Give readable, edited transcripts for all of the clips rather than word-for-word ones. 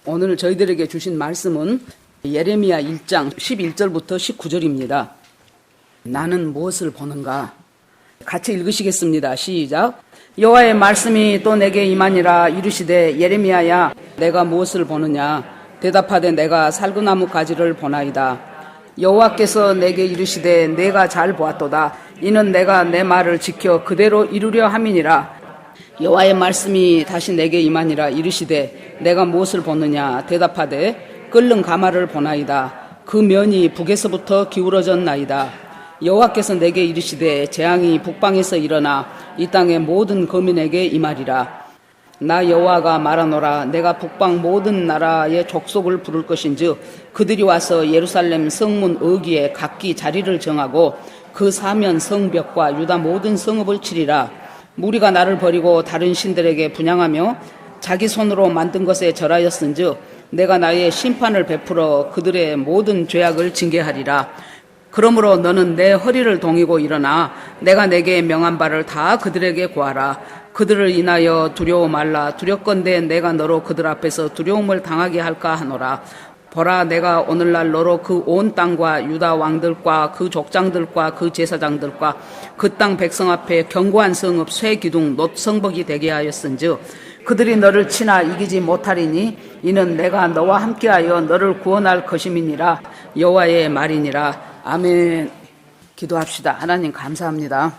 오늘 저희들에게 주신 말씀은 예레미야 1장 11절부터 19절입니다. 나는 무엇을 보는가? 같이 읽으시겠습니다. 시작. 여호와의 말씀이 또 내게 임하니라. 이르시되 예레미야야 내가 무엇을 보느냐? 대답하되 내가 살구나무 가지를 보나이다. 여호와께서 내게 이르시되 내가 잘 보았도다. 이는 내가 내 말을 지켜 그대로 이루려 함이니라. 여호와의 말씀이 다시 내게 임하니라. 이르시되 내가 무엇을 보느냐? 대답하되 끓는 가마를 보나이다. 그 면이 북에서부터 기울어졌나이다. 여호와께서 내게 이르시되 재앙이 북방에서 일어나 이 땅의 모든 거민에게 임하리라. 나 여호와가 말하노라. 내가 북방 모든 나라의 족속을 부를 것인즉 그들이 와서 예루살렘 성문 어귀에 각기 자리를 정하고 그 사면 성벽과 유다 모든 성읍을 치리라. 무리가 나를 버리고 다른 신들에게 분향하며 자기 손으로 만든 것에 절하였은즉 내가 나의 심판을 베풀어 그들의 모든 죄악을 징계하리라. 그러므로 너는 내 허리를 동이고 일어나 내가 내게 명한 바를 다 그들에게 고하라. 그들을 인하여 두려워 말라. 두렵건대 내가 너로 그들 앞에서 두려움을 당하게 할까 하노라. 보라, 내가 오늘날 너로 그 온 땅과 유다 왕들과 그 족장들과 그 제사장들과 그 땅 백성 앞에 견고한 성읍 쇠 기둥 놋 성벽이 되게 하였은즉 그들이 너를 치나 이기지 못하리니 이는 내가 너와 함께하여 너를 구원할 것임이니라. 여호와의 말이니라. 아멘. 기도합시다. 하나님 감사합니다.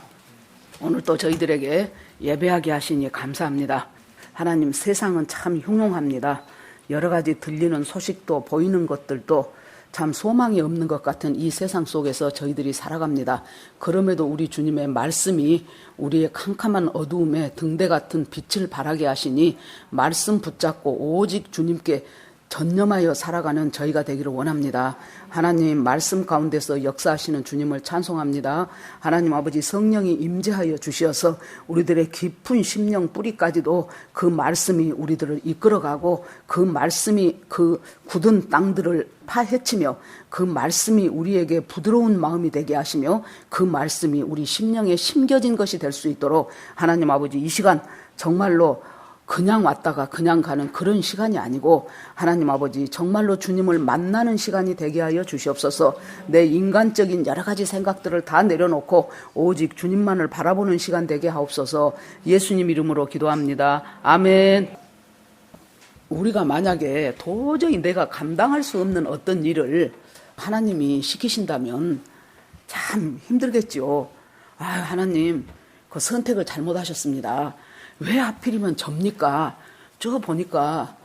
오늘 또 저희들에게 예배하게 하시니 감사합니다. 하나님, 세상은 참 흉흉합니다. 여러 가지 들리는 소식도 보이는 것들도 참 소망이 없는 것 같은 이 세상 속에서 저희들이 살아갑니다. 그럼에도 우리 주님의 말씀이 우리의 캄캄한 어두움에 등대 같은 빛을 발하게 하시니 말씀 붙잡고 오직 주님께 전념하여 살아가는 저희가 되기를 원합니다. 하나님, 말씀 가운데서 역사하시는 주님을 찬송합니다. 하나님 아버지, 성령이 임재하여 주시어서 우리들의 깊은 심령 뿌리까지도 그 말씀이 우리들을 이끌어가고 그 말씀이 그 굳은 땅들을 파헤치며 그 말씀이 우리에게 부드러운 마음이 되게 하시며 그 말씀이 우리 심령에 심겨진 것이 될 수 있도록 하나님 아버지, 이 시간 정말로 그냥 왔다가 그냥 가는 그런 시간이 아니고 하나님 아버지, 정말로 주님을 만나는 시간이 되게 하여 주시옵소서. 내 인간적인 여러 가지 생각들을 다 내려놓고 오직 주님만을 바라보는 시간 되게 하옵소서. 예수님 이름으로 기도합니다. 아멘. 우리가 만약에 도저히 내가 감당할 수 없는 어떤 일을 하나님이 시키신다면 참 힘들겠죠. 하나님, 그 선택을 잘못하셨습니다. 왜 하필이면 접니까? 저 보니까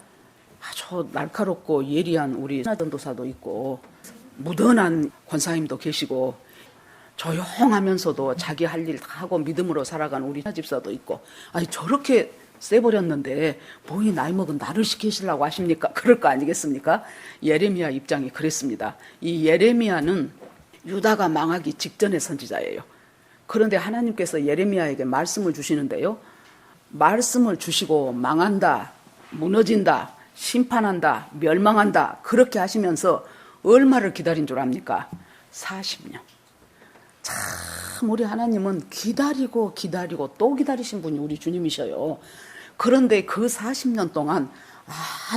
아주 날카롭고 예리한 우리 전도사도 있고 무던한 권사님도 계시고 조용하면서도 자기 할 일 다 하고 믿음으로 살아가는 우리 집사도 있고, 저렇게 세버렸는데 뭐 이 나이 먹은 나를 시키시려고 하십니까? 그럴 거 아니겠습니까? 예레미야 입장이 그랬습니다. 이 예레미야는 유다가 망하기 직전의 선지자예요. 그런데 하나님께서 예레미야에게 말씀을 주시는데요, 말씀을 주시고 망한다, 무너진다, 심판한다, 멸망한다 그렇게 하시면서 얼마를 기다린 줄 압니까? 40년. 참 우리 하나님은 기다리고 기다리고 또 기다리신 분이 우리 주님이셔요. 그런데 그 40년 동안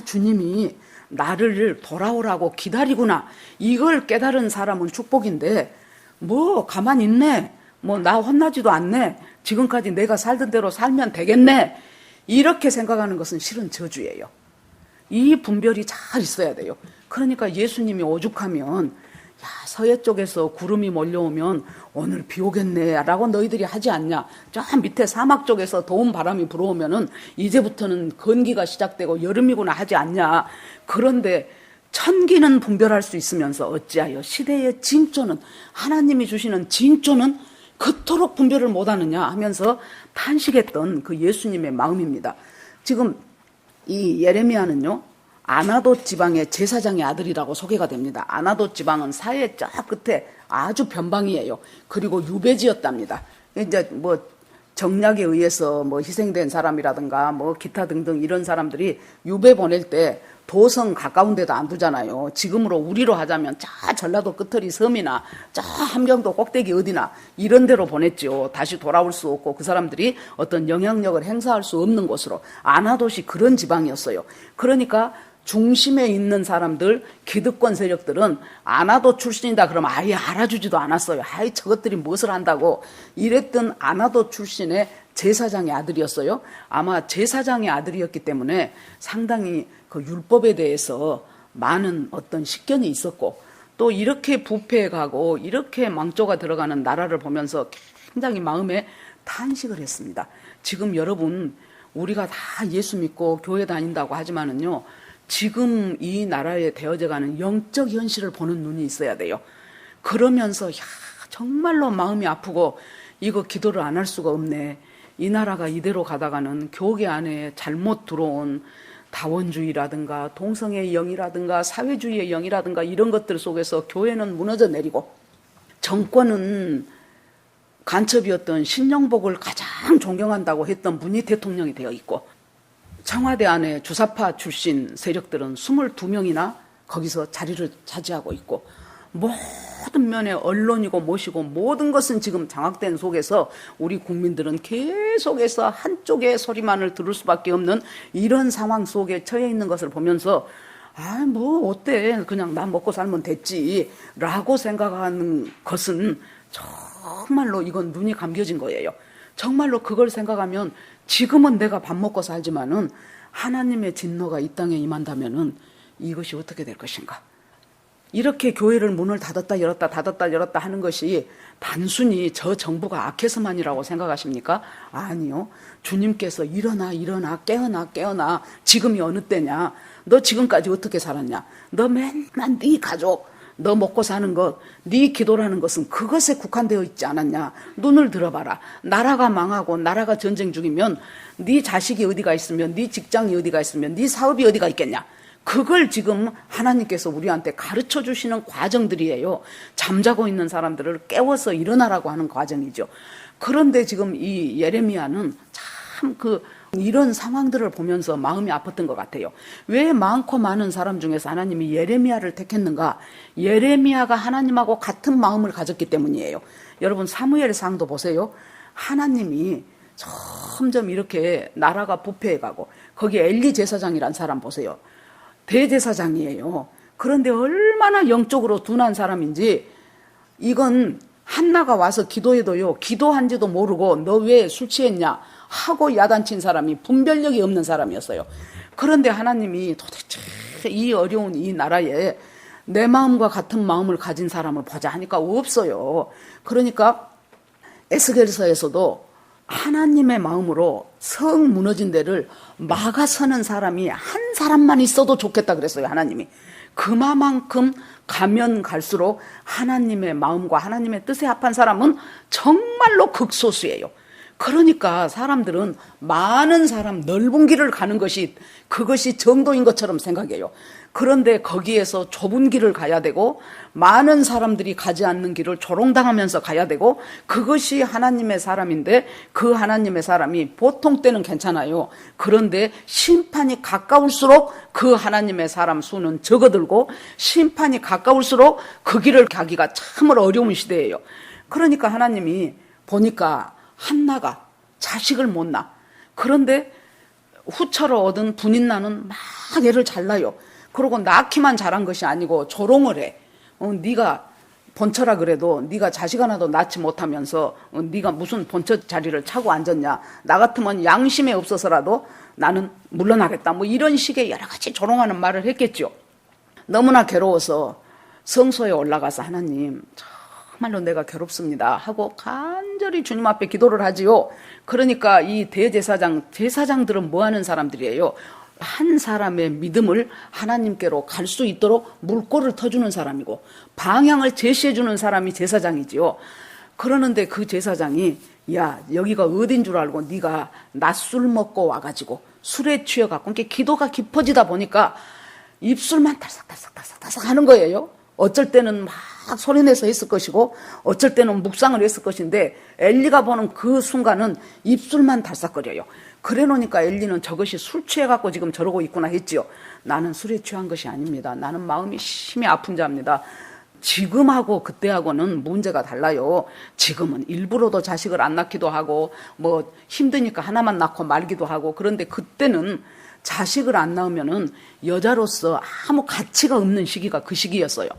주님이 나를 돌아오라고 기다리구나, 이걸 깨달은 사람은 축복인데 뭐 가만히 있네, 뭐 나 혼나지도 않네, 지금까지 내가 살던 대로 살면 되겠네, 이렇게 생각하는 것은 실은 저주예요. 이 분별이 잘 있어야 돼요. 그러니까 예수님이 오죽하면 서해 쪽에서 구름이 몰려오면 오늘 비 오겠네 라고 너희들이 하지 않냐, 저 밑에 사막 쪽에서 더운 바람이 불어오면은 이제부터는 건기가 시작되고 여름이구나 하지 않냐. 그런데 천기는 분별할 수 있으면서 어찌하여 시대의 징조는, 하나님이 주시는 징조는 그토록 분별을 못하느냐 하면서 탄식했던 그 예수님의 마음입니다. 지금 이 예레미야는요, 아나돗 지방의 제사장의 아들이라고 소개가 됩니다. 아나돗 지방은 사해 저 끝에 아주 변방이에요. 그리고 유배지였답니다. 이제 뭐 정략에 의해서 뭐 희생된 사람이라든가 뭐 기타 등등 이런 사람들이 유배 보낼 때 도성 가까운 데도 안 두잖아요. 지금으로 우리로 하자면 저 전라도 끝터리 섬이나 저 함경도 꼭대기 어디나 이런 데로 보냈죠. 다시 돌아올 수 없고 그 사람들이 어떤 영향력을 행사할 수 없는 곳으로. 아나돗이 그런 지방이었어요. 그러니까 중심에 있는 사람들, 기득권 세력들은 아나도 출신이다 그러면 아예 알아주지도 않았어요. 아이 저것들이 무엇을 한다고 이랬던 아나도 출신의 제사장의 아들이었어요. 아마 제사장의 아들이었기 때문에 상당히 그 율법에 대해서 많은 어떤 식견이 있었고, 또 이렇게 부패해가고 이렇게 망조가 들어가는 나라를 보면서 굉장히 마음에 탄식을 했습니다. 지금 여러분 우리가 다 예수 믿고 교회 다닌다고 하지만은요, 지금 이 나라에 되어져가는 영적 현실을 보는 눈이 있어야 돼요. 그러면서 정말로 마음이 아프고 이거 기도를 안 할 수가 없네. 이 나라가 이대로 가다가는 교계 안에 잘못 들어온 다원주의라든가 동성애의 영이라든가 사회주의의 영이라든가 이런 것들 속에서 교회는 무너져 내리고, 정권은 간첩이었던 신영복을 가장 존경한다고 했던 분이 대통령이 되어 있고, 청와대 안에 주사파 출신 세력들은 22명이나 거기서 자리를 차지하고 있고, 모든 면에 언론이고 뭐시고 모든 것은 지금 장악된 속에서 우리 국민들은 계속해서 한쪽의 소리만을 들을 수밖에 없는 이런 상황 속에 처해 있는 것을 보면서 뭐 어때, 그냥 나 먹고 살면 됐지 라고 생각하는 것은 정말로 이건 눈이 감겨진 거예요. 정말로 그걸 생각하면 지금은 내가 밥 먹고 살지만은 하나님의 진노가 이 땅에 임한다면은 이것이 어떻게 될 것인가. 이렇게 교회를 문을 닫았다 열었다 닫았다 열었다 하는 것이 단순히 저 정부가 악해서만이라고 생각하십니까? 아니요. 주님께서 일어나 깨어나 지금이 어느 때냐, 너 지금까지 어떻게 살았냐, 너 맨날 네 가족 너 먹고 사는 것, 네 기도라는 것은 그것에 국한되어 있지 않았냐. 눈을 들어봐라. 나라가 망하고 나라가 전쟁 중이면 네 자식이 어디가 있으면, 네 직장이 어디가 있으면, 네 사업이 어디가 있겠냐. 그걸 지금 하나님께서 우리한테 가르쳐 주시는 과정들이에요. 잠자고 있는 사람들을 깨워서 일어나라고 하는 과정이죠. 그런데 지금 이 예레미야는 참 이런 상황들을 보면서 마음이 아팠던 것 같아요. 왜 많고 많은 사람 중에서 하나님이 예레미야를 택했는가? 예레미야가 하나님하고 같은 마음을 가졌기 때문이에요. 여러분 사무엘상도 보세요. 하나님이 점점 이렇게 나라가 부패해가고, 거기 엘리 제사장이란 사람 보세요. 대제사장이에요. 그런데 얼마나 영적으로 둔한 사람인지, 이건 한나가 와서 기도해도요, 기도한지도 모르고 너 왜 술 취했냐 하고 야단친 사람이 분별력이 없는 사람이었어요. 그런데 하나님이 도대체 이 어려운 이 나라에 내 마음과 같은 마음을 가진 사람을 보자 하니까 없어요. 그러니까 에스겔서에서도 하나님의 마음으로 성 무너진 데를 막아서는 사람이 한 사람만 있어도 좋겠다 그랬어요. 하나님이. 그만큼 가면 갈수록 하나님의 마음과 하나님의 뜻에 합한 사람은 정말로 극소수예요. 그러니까 사람들은 많은 사람 넓은 길을 가는 것이 그것이 정도인 것처럼 생각해요. 그런데 거기에서 좁은 길을 가야 되고 많은 사람들이 가지 않는 길을 조롱당하면서 가야 되고, 그것이 하나님의 사람인데 그 하나님의 사람이 보통 때는 괜찮아요. 그런데 심판이 가까울수록 그 하나님의 사람 수는 적어들고, 심판이 가까울수록 그 길을 가기가 참으로 어려운 시대예요. 그러니까 하나님이 보니까 한나가 자식을 못 낳아. 그런데 후처로 얻은 분인나는 막 애를 잘 낳아요. 그러고 낳기만 잘한 것이 아니고 조롱을 해. 네가 본처라 그래도 네가 자식 하나도 낳지 못하면서 네가 무슨 본처 자리를 차고 앉았냐. 나 같으면 양심에 없어서라도 나는 물러나겠다. 뭐 이런 식의 여러 가지 조롱하는 말을 했겠죠. 너무나 괴로워서 성소에 올라가서 하나님 정말로 내가 괴롭습니다 하고 간절히 주님 앞에 기도를 하지요. 그러니까 이 제사장들은 뭐 하는 사람들이에요? 한 사람의 믿음을 하나님께로 갈 수 있도록 물꼬를 터주는 사람이고 방향을 제시해주는 사람이 제사장이지요. 그러는데 그 제사장이 야 여기가 어딘 줄 알고 네가 낮술 먹고 와가지고 술에 취해갖고 이렇게 기도가 깊어지다 보니까 입술만 달싹달싹 하는 거예요. 어쩔 때는 막 소리내서 했을 것이고 어쩔 때는 묵상을 했을 것인데 엘리가 보는 그 순간은 입술만 달싹거려요. 그래 놓으니까 엘리는 저것이 술 취해갖고 지금 저러고 있구나 했지요. 나는 술에 취한 것이 아닙니다. 나는 마음이 심히 아픈 자입니다. 지금하고 그때하고는 문제가 달라요. 지금은 일부러도 자식을 안 낳기도 하고 뭐 힘드니까 하나만 낳고 말기도 하고, 그런데 그때는 자식을 안 낳으면은 여자로서 아무 가치가 없는 시기가 그 시기였어요.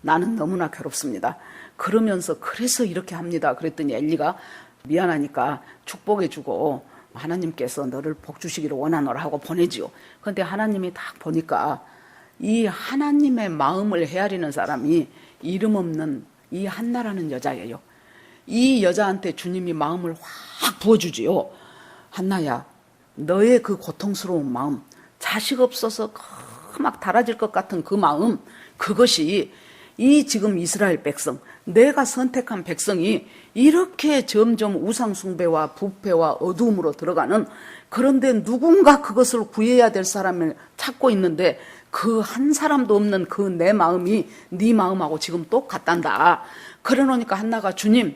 나는 너무나 괴롭습니다. 그러면서 그래서 이렇게 합니다. 그랬더니 엘리가 미안하니까 축복해주고 하나님께서 너를 복 주시기를 원하노라 하고 보내지요. 그런데 하나님이 딱 보니까 이 하나님의 마음을 헤아리는 사람이 이름 없는 이 한나라는 여자예요. 이 여자한테 주님이 마음을 확 부어주지요. 한나야, 너의 그 고통스러운 마음, 자식 없어서 막 달아질 것 같은 그 마음, 그것이 이 지금 이스라엘 백성, 내가 선택한 백성이 이렇게 점점 우상숭배와 부패와 어두움으로 들어가는, 그런데 누군가 그것을 구해야 될 사람을 찾고 있는데 그 한 사람도 없는 그 내 마음이 네 마음하고 지금 똑같단다. 그래 놓으니까 한나가 주님,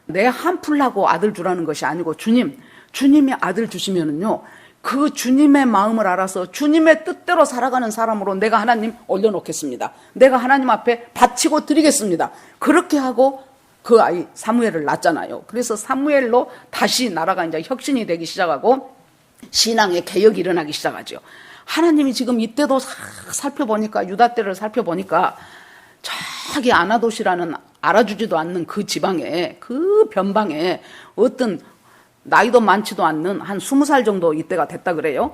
내 한풀라고 아들 주라는 것이 아니고 주님이 아들 주시면은요, 그 주님의 마음을 알아서 주님의 뜻대로 살아가는 사람으로 내가 하나님 올려놓겠습니다. 내가 하나님 앞에 바치고 드리겠습니다. 그렇게 하고 그 아이 사무엘을 낳잖아요. 그래서 사무엘로 다시 나라가 이제 혁신이 되기 시작하고 신앙의 개혁이 일어나기 시작하죠. 하나님이 지금 이때도 살펴보니까, 유다 때를 살펴보니까 저기 아나돗이라는 알아주지도 않는 그 지방에, 그 변방에 어떤 나이도 많지도 않는 한 20살 정도 이때가 됐다 그래요.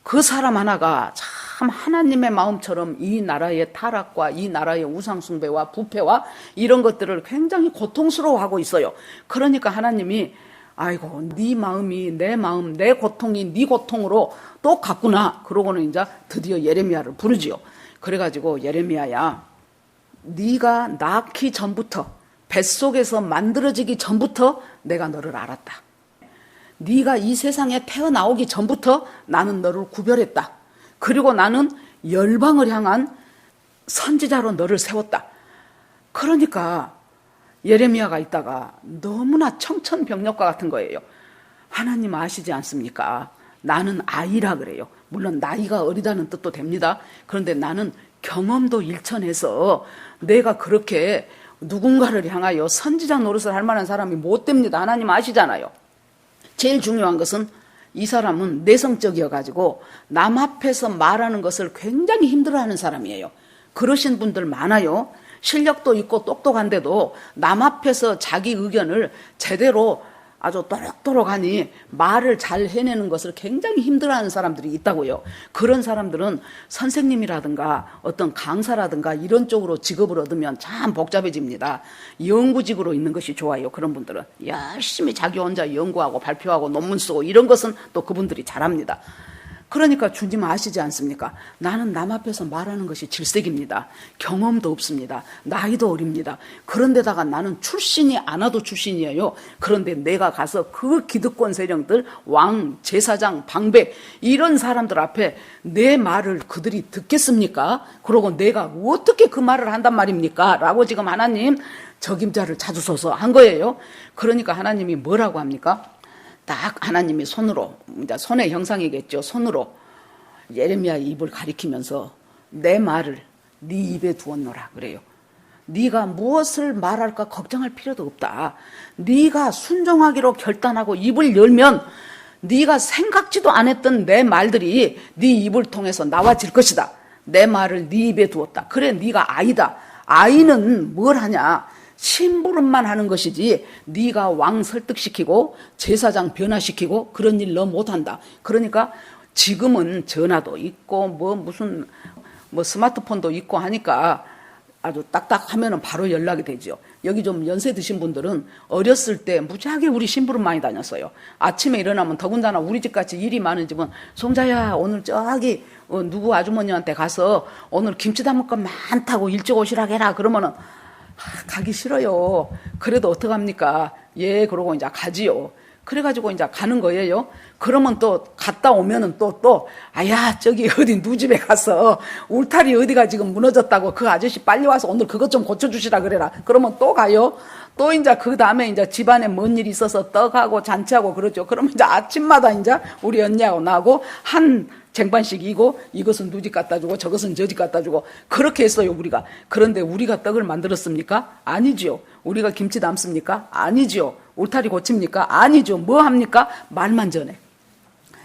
그 사람 하나가 참 하나님의 마음처럼 이 나라의 타락과 이 나라의 우상숭배와 부패와 이런 것들을 굉장히 고통스러워하고 있어요. 그러니까 하나님이 아이고, 네 마음이 내 마음, 내 고통이 네 고통으로 똑같구나. 그러고는 이제 드디어 예레미야를 부르지요. 그래가지고 예레미야야, 네가 낳기 전부터, 뱃속에서 만들어지기 전부터 내가 너를 알았다. 네가 이 세상에 태어나오기 전부터 나는 너를 구별했다. 그리고 나는 열방을 향한 선지자로 너를 세웠다. 그러니까 예레미야가 있다가 너무나 청천벽력과 같은 거예요. 하나님 아시지 않습니까? 나는 아이라 그래요. 물론 나이가 어리다는 뜻도 됩니다. 그런데 나는 경험도 일천해서 내가 그렇게 누군가를 향하여 선지자 노릇을 할 만한 사람이 못 됩니다. 하나님 아시잖아요. 제일 중요한 것은 이 사람은 내성적이어가지고 남 앞에서 말하는 것을 굉장히 힘들어하는 사람이에요. 그러신 분들 많아요. 실력도 있고 똑똑한데도 남 앞에서 자기 의견을 제대로 아주 또록또록하니 말을 잘 해내는 것을 굉장히 힘들어하는 사람들이 있다고요. 그런 사람들은 선생님이라든가 어떤 강사라든가 이런 쪽으로 직업을 얻으면 참 복잡해집니다. 연구직으로 있는 것이 좋아요. 그런 분들은 열심히 자기 혼자 연구하고 발표하고 논문 쓰고 이런 것은 또 그분들이 잘합니다. 그러니까 주님 아시지 않습니까? 나는 남 앞에서 말하는 것이 질색입니다. 경험도 없습니다. 나이도 어립니다. 그런데다가 나는 출신이 아나도 출신이에요. 그런데 내가 가서 그 기득권 세력들, 왕, 제사장, 방백 이런 사람들 앞에 내 말을 그들이 듣겠습니까? 그러고 내가 어떻게 그 말을 한단 말입니까? 라고 지금 하나님 적임자를 찾으소서 한 거예요. 그러니까 하나님이 뭐라고 합니까? 딱 하나님이 손으로, 이제 손의 형상이겠죠. 손으로 예레미야 입을 가리키면서 내 말을 네 입에 두었노라 그래요. 네가 무엇을 말할까 걱정할 필요도 없다. 네가 순종하기로 결단하고 입을 열면 네가 생각지도 않았던 내 말들이 네 입을 통해서 나와질 것이다. 내 말을 네 입에 두었다. 그래, 네가 아이다. 아이는 뭘 하냐? 심부름만 하는 것이지 네가 왕 설득시키고 제사장 변화시키고 그런 일 너 못한다. 그러니까 지금은 전화도 있고 무슨 스마트폰도 있고 하니까 아주 딱딱 하면은 바로 연락이 되죠. 여기 좀 연세 드신 분들은 어렸을 때 무지하게 우리 심부름 많이 다녔어요. 아침에 일어나면 더군다나 우리 집같이 일이 많은 집은 송자야 오늘 저기 누구 아주머니한테 가서 오늘 김치 담을 것 많다고 일찍 오시라 해라. 그러면은 가기 싫어요. 그래도 어떡합니까? 예, 그러고 이제 가지요. 그래가지고 이제 가는 거예요. 그러면 또 갔다 오면은 아야, 저기 어디 누 집에 가서 울타리 어디가 지금 무너졌다고 그 아저씨 빨리 와서 오늘 그것 좀 고쳐주시라 그래라. 그러면 또 가요. 또 이제 그 다음에 이제 집안에 뭔 일이 있어서 떡하고 잔치하고 그러죠. 그러면 이제 아침마다 이제 우리 언니하고 나하고 한 쟁반식이고 이것은 누집 갖다 주고 저것은 저집 갖다 주고 그렇게 했어요 우리가. 그런데 우리가 떡을 만들었습니까? 아니지요. 우리가 김치 담습니까? 아니지요. 울타리 고칩니까? 아니죠. 뭐 합니까? 말만 전해.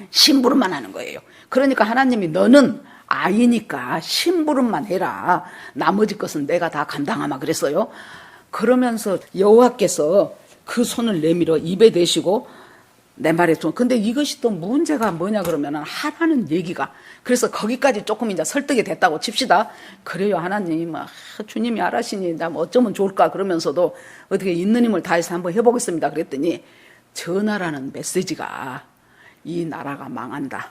심부름만 하는 거예요. 그러니까 하나님이 너는 아이니까 심부름만 해라. 나머지 것은 내가 다 감당하마 그랬어요. 그러면서 여호와께서 그 손을 내밀어 입에 대시고 내 말에 좀 근데 이것이 또 문제가 뭐냐 그러면은 하라는 얘기가 그래서 거기까지 조금 이제 설득이 됐다고 칩시다. 그래요 하나님 주님이 알아시니 나 뭐 어쩌면 좋을까 그러면서도 어떻게 있는 힘을 다해서 한번 해보겠습니다 그랬더니 전하라는 메시지가 이 나라가 망한다.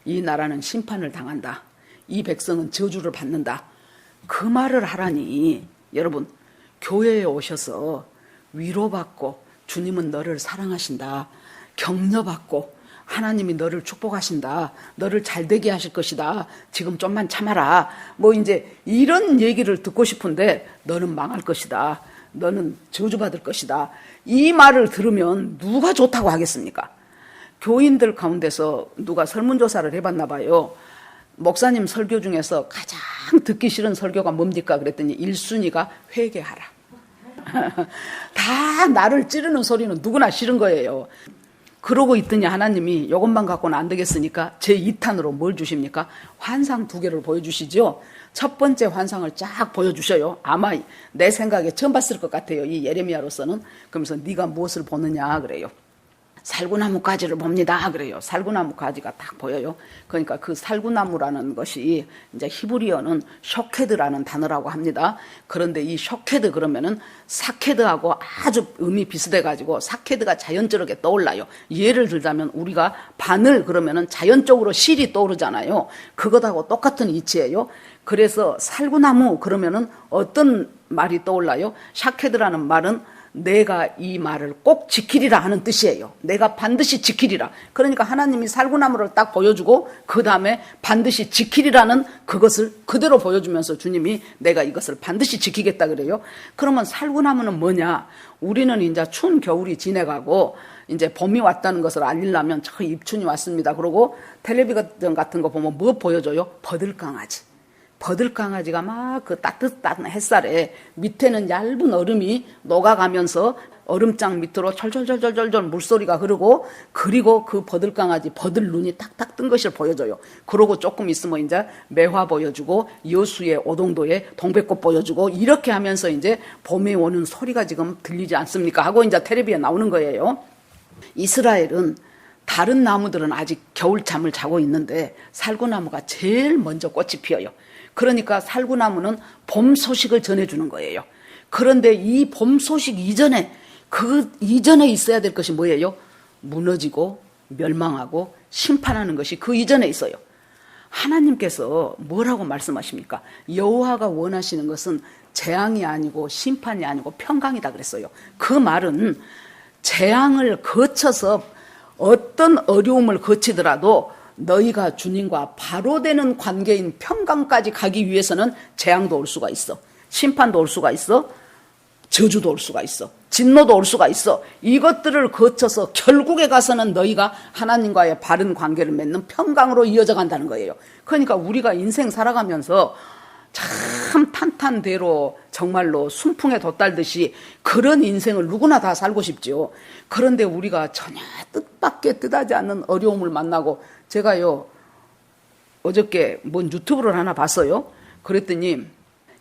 이 나라는 심판을 당한다. 이 백성은 저주를 받는다. 그 말을 하라니 여러분 교회에 오셔서 위로받고 주님은 너를 사랑하신다. 격려받고 하나님이 너를 축복하신다. 너를 잘되게 하실 것이다. 지금 좀만 참아라. 뭐 이제 이런 얘기를 듣고 싶은데 너는 망할 것이다. 너는 저주받을 것이다. 이 말을 들으면 누가 좋다고 하겠습니까? 교인들 가운데서 누가 설문조사를 해봤나 봐요. 목사님 설교 중에서 가장 듣기 싫은 설교가 뭡니까? 그랬더니 1순위가 회개하라. 다 나를 찌르는 소리는 누구나 싫은 거예요. 그러고 있더니 하나님이 이것만 갖고는 안 되겠으니까 제 2탄으로 뭘 주십니까? 환상 2개를 보여주시죠. 첫 번째 환상을 쫙 보여주셔요. 아마 내 생각에 처음 봤을 것 같아요. 이 예레미야로서는. 그러면서 네가 무엇을 보느냐 그래요. 살구나무 가지를 봅니다. 그래요. 살구나무 가지가 딱 보여요. 그러니까 그 살구나무라는 것이 이제 히브리어는 쇼케드라는 단어라고 합니다. 그런데 이 쇼케드 그러면은 사케드하고 아주 의미 비슷해가지고 사케드가 자연스럽게 떠올라요. 예를 들자면 우리가 바늘 그러면은 자연적으로 실이 떠오르잖아요. 그것하고 똑같은 이치예요. 그래서 살구나무 그러면은 어떤 말이 떠올라요? 샤케드라는 말은 내가 이 말을 꼭 지키리라 하는 뜻이에요. 내가 반드시 지키리라. 그러니까 하나님이 살구나무를 딱 보여주고 그 다음에 반드시 지키리라는 그것을 그대로 보여주면서 주님이 내가 이것을 반드시 지키겠다 그래요. 그러면 살구나무는 뭐냐? 우리는 이제 추운 겨울이 지나가고 이제 봄이 왔다는 것을 알리려면 저 입춘이 왔습니다. 그러고 텔레비전 같은 거 보면 뭐 보여줘요? 버들강아지. 버들강아지가 막 그 따뜻한 햇살에 밑에는 얇은 얼음이 녹아가면서 얼음장 밑으로 철철철철철 물소리가 흐르고 그리고 그 버들강아지 버들 눈이 탁탁 뜬 것을 보여줘요. 그러고 조금 있으면 이제 매화 보여주고 여수의 오동도에 동백꽃 보여주고 이렇게 하면서 이제 봄에 오는 소리가 지금 들리지 않습니까? 하고 이제 텔레비에 나오는 거예요. 이스라엘은 다른 나무들은 아직 겨울잠을 자고 있는데 살구나무가 제일 먼저 꽃이 피어요. 그러니까 살구나무는 봄 소식을 전해주는 거예요. 그런데 이 봄 소식 이전에 그 이전에 있어야 될 것이 뭐예요? 무너지고 멸망하고 심판하는 것이 그 이전에 있어요. 하나님께서 뭐라고 말씀하십니까? 여호와가 원하시는 것은 재앙이 아니고 심판이 아니고 평강이다 그랬어요. 그 말은 재앙을 거쳐서 어떤 어려움을 거치더라도 너희가 주님과 바로 되는 관계인 평강까지 가기 위해서는 재앙도 올 수가 있어. 심판도 올 수가 있어. 저주도 올 수가 있어. 진노도 올 수가 있어. 이것들을 거쳐서 결국에 가서는 너희가 하나님과의 바른 관계를 맺는 평강으로 이어져 간다는 거예요. 그러니까 우리가 인생 살아가면서 참 탄탄대로 정말로 순풍에 돛달듯이 그런 인생을 누구나 다 살고 싶지요. 그런데 우리가 전혀 뜻밖의 뜻하지 않는 어려움을 만나고 제가요 어저께 뭔 유튜브를 하나 봤어요. 그랬더니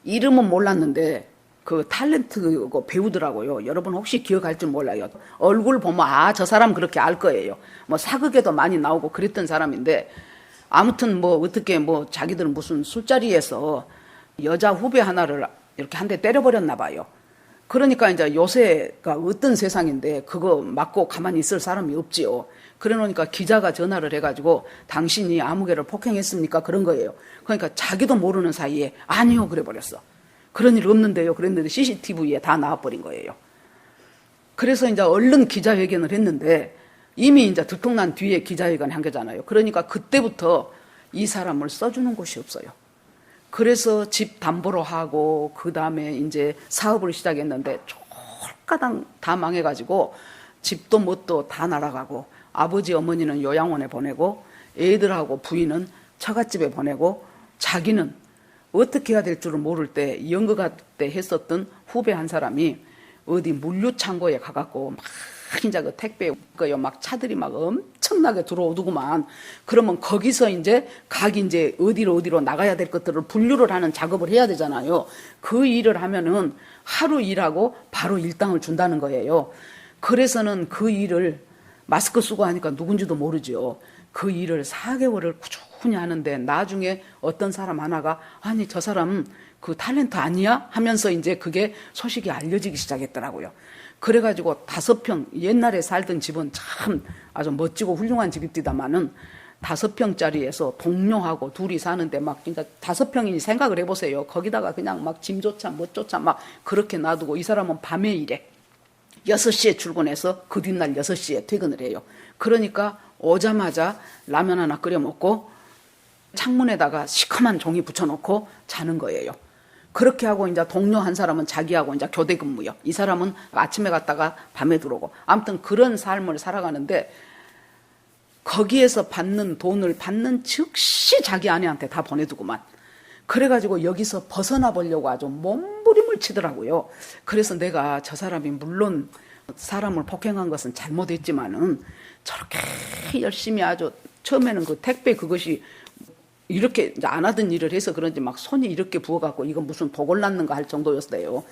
이름은 몰랐는데 그 탤런트 배우더라고요. 여러분 혹시 기억할지 몰라요. 얼굴 보면 저 사람 그렇게 알 거예요. 뭐 사극에도 많이 나오고 그랬던 사람인데 아무튼 뭐 어떻게 뭐 자기들은 무슨 술자리에서 여자 후배 하나를 이렇게 한 대 때려버렸나 봐요. 그러니까 이제 요새가 어떤 세상인데 그거 맞고 가만히 있을 사람이 없지요. 그래 놓으니까 기자가 전화를 해가지고 당신이 아무개를 폭행했습니까? 그런 거예요. 그러니까 자기도 모르는 사이에 아니요 그래 버렸어. 그런 일 없는데요. 그랬는데 CCTV에 다 나와버린 거예요. 그래서 이제 얼른 기자회견을 했는데 이미 이제 들통난 뒤에 기자회견 한 거잖아요. 그러니까 그때부터 이 사람을 써주는 곳이 없어요. 그래서 집 담보로 하고 그 다음에 이제 사업을 시작했는데 쫄가당 다 망해가지고 집도 뭣도 다 날아가고 아버지 어머니는 요양원에 보내고 애들하고 부인은 처갓집에 보내고 자기는 어떻게 해야 될 줄을 모를 때 연극할 때 했었던 후배 한 사람이 어디 물류창고에 가갖고 막 이제 그 택배 거요 막 차들이 막 엄청나게 들어오더구만. 그러면 거기서 이제 각 이제 어디로 나가야 될 것들을 분류를 하는 작업을 해야 되잖아요. 그 일을 하면은 하루 일하고 바로 일당을 준다는 거예요. 그래서는 그 일을 마스크 쓰고 하니까 누군지도 모르죠. 그 일을 4개월을 꾸준히 하는데 나중에 어떤 사람 하나가 아니 저 사람 그 탤런트 아니야? 하면서 이제 그게 소식이 알려지기 시작했더라고요. 그래가지고 5평, 옛날에 살던 집은 참 아주 멋지고 훌륭한 집입니다마는 5평짜리에서 동료하고 둘이 사는데 막 진짜 5평이니 생각을 해보세요. 거기다가 그냥 막 짐조차 멋조차 막 그렇게 놔두고 이 사람은 밤에 일해. 6시에 출근해서 그 뒷날 6시에 퇴근을 해요. 그러니까 오자마자 라면 하나 끓여 먹고 창문에다가 시커먼 종이 붙여놓고 자는 거예요. 그렇게 하고 이제 동료 한 사람은 자기하고 이제 교대 근무요. 이 사람은 아침에 갔다가 밤에 들어오고. 아무튼 그런 삶을 살아가는데 거기에서 받는 돈을 받는 즉시 자기 아내한테 다 보내두고만. 그래가지고 여기서 벗어나 보려고 아주 몸부림을 치더라고요. 그래서 내가 저 사람이 물론 사람을 폭행한 것은 잘못했지만은 저렇게 열심히 아주 처음에는 그 택배 그것이 이렇게 이제 안 하던 일을 해서 그런지 막 손이 이렇게 부어갖고 이건 무슨 독을 났는가 할 정도였어요.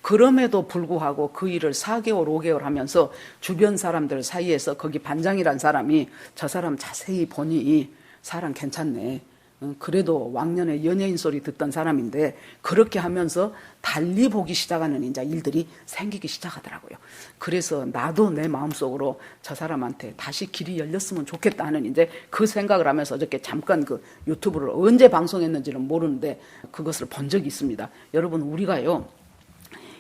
그럼에도 불구하고 그 일을 4개월, 5개월 하면서 주변 사람들 사이에서 거기 반장이란 사람이 저 사람 자세히 보니 사람 괜찮네. 그래도 왕년에 연예인 소리 듣던 사람인데 그렇게 하면서 달리 보기 시작하는 이제 일들이 생기기 시작하더라고요. 그래서 나도 내 마음속으로 저 사람한테 다시 길이 열렸으면 좋겠다 하는 이제 그 생각을 하면서 어저께 잠깐 그 유튜브를 언제 방송했는지는 모르는데 그것을 본 적이 있습니다. 여러분 우리가요.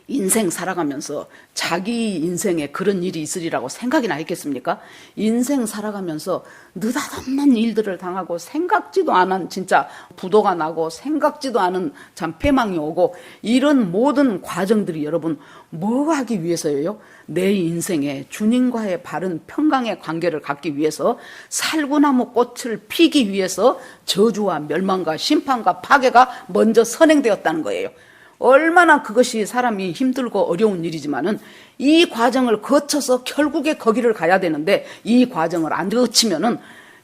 인생 살아가면서 자기 인생에 그런 일이 있으리라고 생각이나 했겠습니까? 인생 살아가면서 느닷없는 일들을 당하고 생각지도 않은 진짜 부도가 나고 생각지도 않은 참 패망이 오고 이런 모든 과정들이 여러분 뭐 하기 위해서예요? 내 인생에 주님과의 바른 평강의 관계를 갖기 위해서 살구나무 꽃을 피기 위해서 저주와 멸망과 심판과 파괴가 먼저 선행되었다는 거예요. 얼마나 그것이 사람이 힘들고 어려운 일이지만은 이 과정을 거쳐서 결국에 거기를 가야 되는데 이 과정을 안 거치면은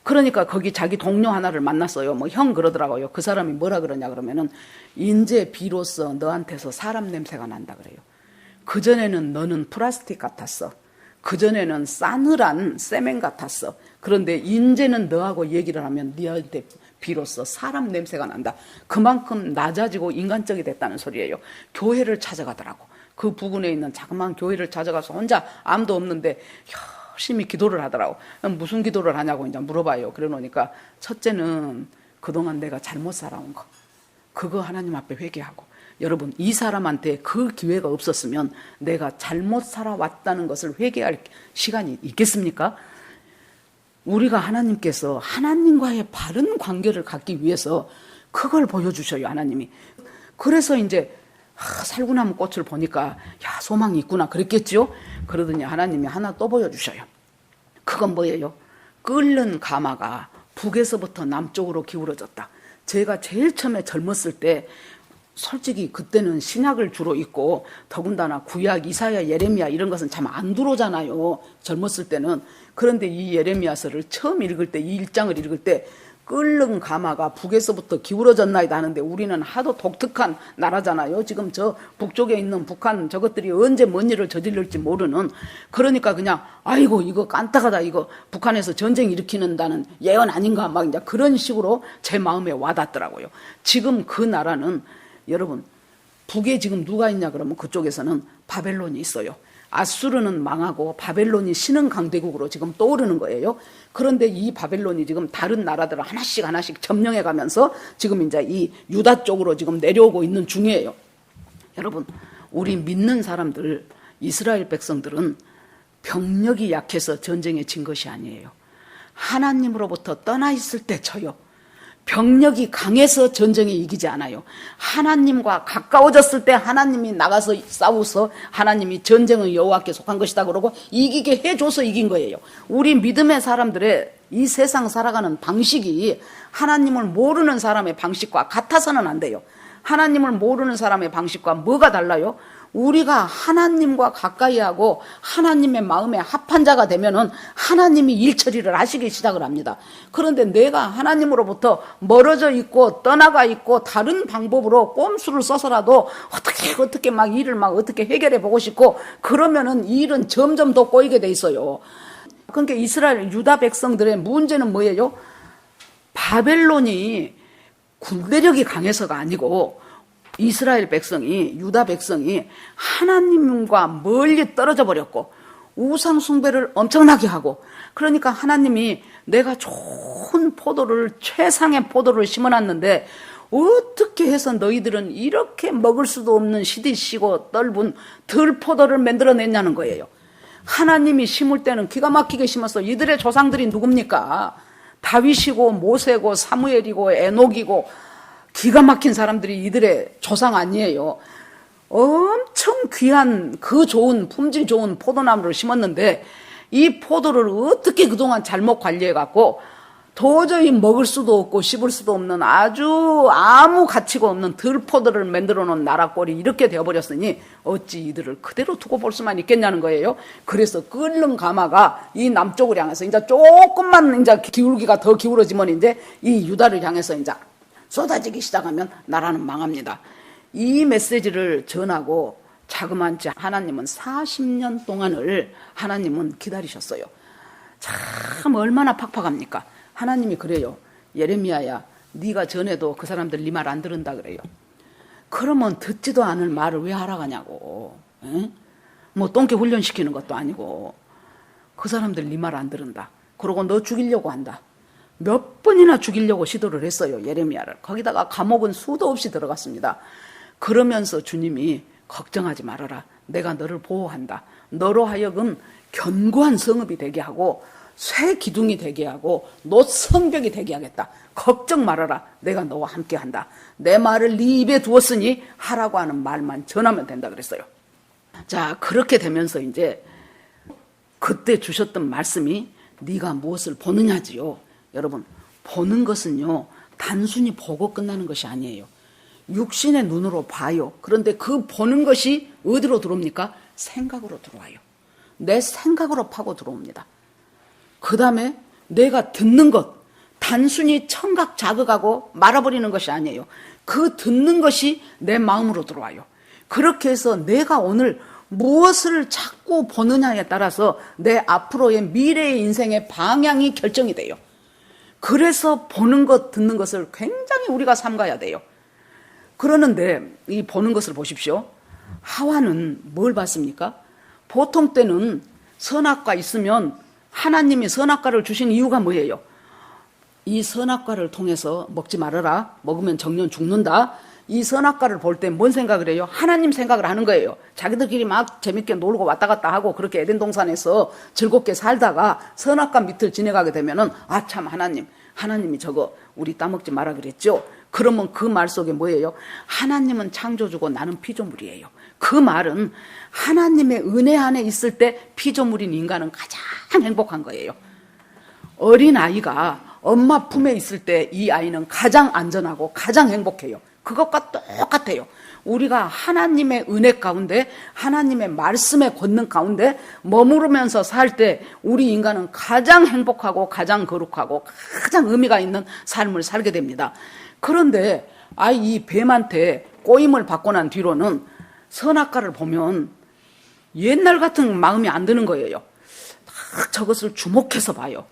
그러니까 거기 자기 동료 하나를 만났어요. 뭐 형 그러더라고요. 그 사람이 뭐라 그러냐 그러면은 이제 비로소 너한테서 사람 냄새가 난다 그래요. 그전에는 너는 플라스틱 같았어. 그전에는 싸늘한 세멘 같았어. 그런데 이제는 너하고 얘기를 하면 너한테 비로소 사람 냄새가 난다. 그만큼 낮아지고 인간적이 됐다는 소리예요. 교회를 찾아가더라고. 그 부근에 있는 자그마한 교회를 찾아가서 혼자 아무도 없는데 열심히 기도를 하더라고. 무슨 기도를 하냐고 이제 물어봐요. 그래 놓으니까 첫째는 그동안 내가 잘못 살아온 거. 그거 하나님 앞에 회개하고. 여러분 이 사람한테 그 기회가 없었으면 내가 잘못 살아왔다는 것을 회개할 시간이 있겠습니까? 우리가 하나님께서 하나님과의 바른 관계를 갖기 위해서 그걸 보여주셔요. 하나님이. 그래서 이제 살구나무 꽃을 보니까 야 소망이 있구나 그랬겠죠. 그러더니 하나님이 하나 또 보여주셔요. 그건 뭐예요? 끓는 가마가 북에서부터 남쪽으로 기울어졌다. 제가 제일 처음에 젊었을 때 솔직히 그때는 신약을 주로 읽고 더군다나 구약, 이사야, 예레미야 이런 것은 참 안 들어오잖아요. 젊었을 때는. 그런데 이 예레미야서를 처음 읽을 때, 이 1장을 읽을 때 끓는 가마가 북에서부터 기울어졌나이다 하는데 우리는 하도 독특한 나라잖아요. 지금 저 북쪽에 있는 북한 저것들이 언제 뭔 일을 저질릴지 모르는. 그러니까 그냥 아이고 이거 깐딱하다 이거 북한에서 전쟁 일으키는다는 예언 아닌가 막 이제 그런 식으로 제 마음에 와닿더라고요. 지금 그 나라는 여러분 북에 지금 누가 있냐 그러면 그쪽에서는 바벨론이 있어요. 아수르는 망하고 바벨론이 신흥 강대국으로 지금 떠오르는 거예요. 그런데 이 바벨론이 지금 다른 나라들을 하나씩 점령해 가면서 지금 이제 이 유다 쪽으로 지금 내려오고 있는 중이에요. 여러분 우리 믿는 사람들 이스라엘 백성들은 병력이 약해서 전쟁에 진 것이 아니에요. 하나님으로부터 떠나 있을 때 져요. 병력이 강해서 전쟁에 이기지 않아요. 하나님과 가까워졌을 때 하나님이 나가서 싸워서 하나님이 전쟁은 여호와께 속한 것이다 그러고 이기게 해줘서 이긴 거예요. 우리 믿음의 사람들의 이 세상 살아가는 방식이 하나님을 모르는 사람의 방식과 같아서는 안 돼요. 하나님을 모르는 사람의 방식과 뭐가 달라요? 우리가 하나님과 가까이 하고 하나님의 마음에 합한 자가 되면은 하나님이 일 처리를 하시기 시작을 합니다. 그런데 내가 하나님으로부터 멀어져 있고 떠나가 있고 다른 방법으로 꼼수를 써서라도 어떻게 막 일을 막 어떻게 해결해 보고 싶고 그러면은 이 일은 점점 더 꼬이게 돼 있어요. 그러니까 이스라엘 유다 백성들의 문제는 뭐예요? 바벨론이 군대력이 강해서가 아니고 이스라엘 백성이, 유다 백성이 하나님과 멀리 떨어져 버렸고 우상 숭배를 엄청나게 하고, 그러니까 하나님이 내가 좋은 포도를, 최상의 포도를 심어놨는데 어떻게 해서 너희들은 이렇게 먹을 수도 없는 시디시고 떫은 들포도를 만들어냈냐는 거예요. 하나님이 심을 때는 기가 막히게 심었어. 이들의 조상들이 누굽니까? 다윗이고 모세고 사무엘이고 에녹이고 기가 막힌 사람들이 이들의 조상 아니에요. 엄청 귀한 그 좋은 품질 좋은 포도나무를 심었는데 이 포도를 어떻게 그동안 잘못 관리해갖고 도저히 먹을 수도 없고 씹을 수도 없는 아주 아무 가치가 없는 들포도를 만들어 놓은 나라 꼴이 이렇게 되어버렸으니 어찌 이들을 그대로 두고 볼 수만 있겠냐는 거예요. 그래서 끓는 가마가 이 남쪽을 향해서 이제 조금만 이제 기울기가 더 기울어지면 이제 이 유다를 향해서 이제 쏟아지기 시작하면 나라는 망합니다. 이 메시지를 전하고 자그만치 하나님은 40년 동안을 하나님은 기다리셨어요. 참 얼마나 팍팍합니까? 하나님이 그래요. 예레미야야, 네가 전에도 그 사람들 네 말 안 들은다 그래요. 그러면 듣지도 않을 말을 왜 하라 가냐고. 에? 뭐 똥개 훈련시키는 것도 아니고. 그 사람들 네 말 안 들은다. 그러고 너 죽이려고 한다. 몇 번이나 죽이려고 시도를 했어요. 예레미야를. 거기다가 감옥은 수도 없이 들어갔습니다. 그러면서 주님이 걱정하지 말아라. 내가 너를 보호한다. 너로 하여금 견고한 성읍이 되게 하고 쇠 기둥이 되게 하고 놋 성벽이 되게 하겠다. 걱정 말아라. 내가 너와 함께한다. 내 말을 네 입에 두었으니 하라고 하는 말만 전하면 된다 그랬어요. 자, 그렇게 되면서 이제 그때 주셨던 말씀이 네가 무엇을 보느냐지요. 여러분, 보는 것은요 단순히 보고 끝나는 것이 아니에요. 육신의 눈으로 봐요. 그런데 그 보는 것이 어디로 들어옵니까? 생각으로 들어와요. 내 생각으로 파고 들어옵니다. 그 다음에 내가 듣는 것, 단순히 청각 자극하고 말아버리는 것이 아니에요. 그 듣는 것이 내 마음으로 들어와요. 그렇게 해서 내가 오늘 무엇을 자꾸 보느냐에 따라서 내 앞으로의 미래의 인생의 방향이 결정이 돼요. 그래서 보는 것, 듣는 것을 굉장히 우리가 삼가야 돼요. 그러는데 이 보는 것을 보십시오. 하와는 뭘 봤습니까? 보통 때는 선악과 있으면 하나님이 선악과를 주신 이유가 뭐예요? 이 선악과를 통해서 먹지 말아라. 먹으면 정년 죽는다. 이 선악과를 볼 때 뭔 생각을 해요? 하나님 생각을 하는 거예요. 자기들끼리 막 재밌게 놀고 왔다 갔다 하고 그렇게 에덴 동산에서 즐겁게 살다가 선악과 밑을 지나가게 되면은 아 참 하나님이 저거 우리 따먹지 마라 그랬죠. 그러면 그 말 속에 뭐예요? 하나님은 창조주고 나는 피조물이에요. 그 말은 하나님의 은혜 안에 있을 때 피조물인 인간은 가장 행복한 거예요. 어린 아이가 엄마 품에 있을 때 이 아이는 가장 안전하고 가장 행복해요. 그것과 똑같아요. 우리가 하나님의 은혜 가운데 하나님의 말씀의 권능 가운데 머무르면서 살 때 우리 인간은 가장 행복하고 가장 거룩하고 가장 의미가 있는 삶을 살게 됩니다. 그런데 이 뱀한테 꼬임을 받고 난 뒤로는 선악과를 보면 옛날 같은 마음이 안 드는 거예요. 딱 저것을 주목해서 봐요.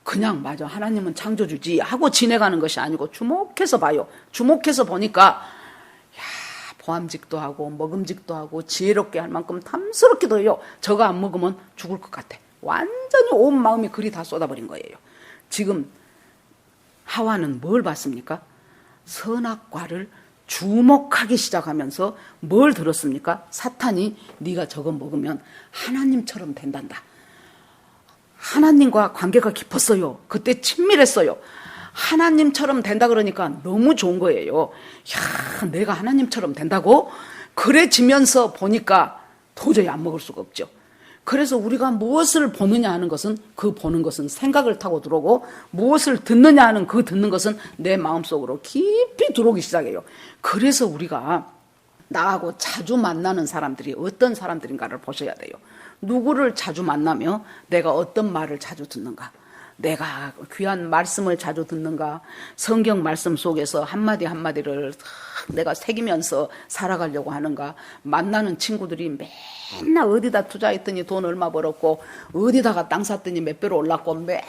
그냥 맞아 하나님은 창조주지 하고 지내가는 것이 아니고 주목해서 봐요. 주목해서 보니까 보암직도 하고 먹음직도 하고 지혜롭게 할 만큼 탐스럽기도 해요. 저거 안 먹으면 죽을 것 같아. 완전히 온 마음이 그리 다 쏟아버린 거예요. 지금 하와는 뭘 봤습니까? 선악과를 주목하기 시작하면서 뭘 들었습니까? 사탄이 네가 저거 먹으면 하나님처럼 된단다. 하나님과 관계가 깊었어요. 그때 친밀했어요. 하나님처럼 된다 그러니까 너무 좋은 거예요. 야, 내가 하나님처럼 된다고? 그래지면서 보니까 도저히 안 먹을 수가 없죠. 그래서 우리가 무엇을 보느냐 하는 것은 그 보는 것은 생각을 타고 들어오고 무엇을 듣느냐 하는 그 듣는 것은 내 마음속으로 깊이 들어오기 시작해요. 그래서 우리가 나하고 자주 만나는 사람들이 어떤 사람들인가를 보셔야 돼요. 누구를 자주 만나며 내가 어떤 말을 자주 듣는가, 내가 귀한 말씀을 자주 듣는가, 성경 말씀 속에서 한마디 한마디를 내가 새기면서 살아가려고 하는가, 만나는 친구들이 맨날 어디다 투자했더니 돈 얼마 벌었고 어디다가 땅 샀더니 몇 배로 올랐고 맨날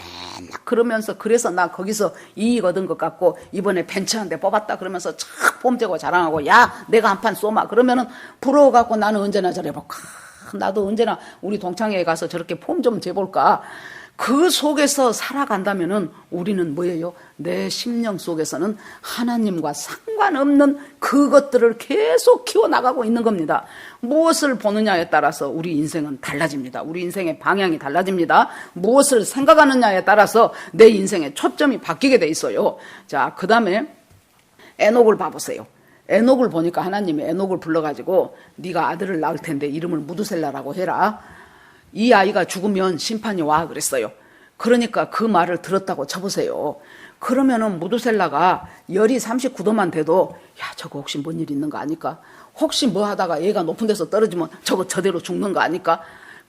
그러면서 그래서 나 거기서 이익 얻은 것 같고 이번에 벤처 한 대 뽑았다 그러면서 착 폼재고 자랑하고 야 내가 한 판 쏘마 그러면은 부러워갖고 나는 언제나 저래볼까, 나도 언제나 우리 동창회에 가서 저렇게 폼 좀 재볼까. 그 속에서 살아간다면은 우리는 뭐예요? 내 심령 속에서는 하나님과 상관없는 그것들을 계속 키워나가고 있는 겁니다. 무엇을 보느냐에 따라서 우리 인생은 달라집니다. 우리 인생의 방향이 달라집니다. 무엇을 생각하느냐에 따라서 내 인생의 초점이 바뀌게 돼 있어요. 자, 그 다음에 에녹을 봐보세요. 에녹을 보니까 하나님이 에녹을 불러가지고 네가 아들을 낳을 텐데 이름을 무두셀라라고 해라. 이 아이가 죽으면 심판이 와 그랬어요. 그러니까 그 말을 들었다고 쳐보세요. 그러면은 무두셀라가 열이 39도만 돼도 야 저거 혹시 뭔 일 있는 거 아닐까? 혹시 뭐 하다가 얘가 높은 데서 떨어지면 저거 저대로 죽는 거 아닐까?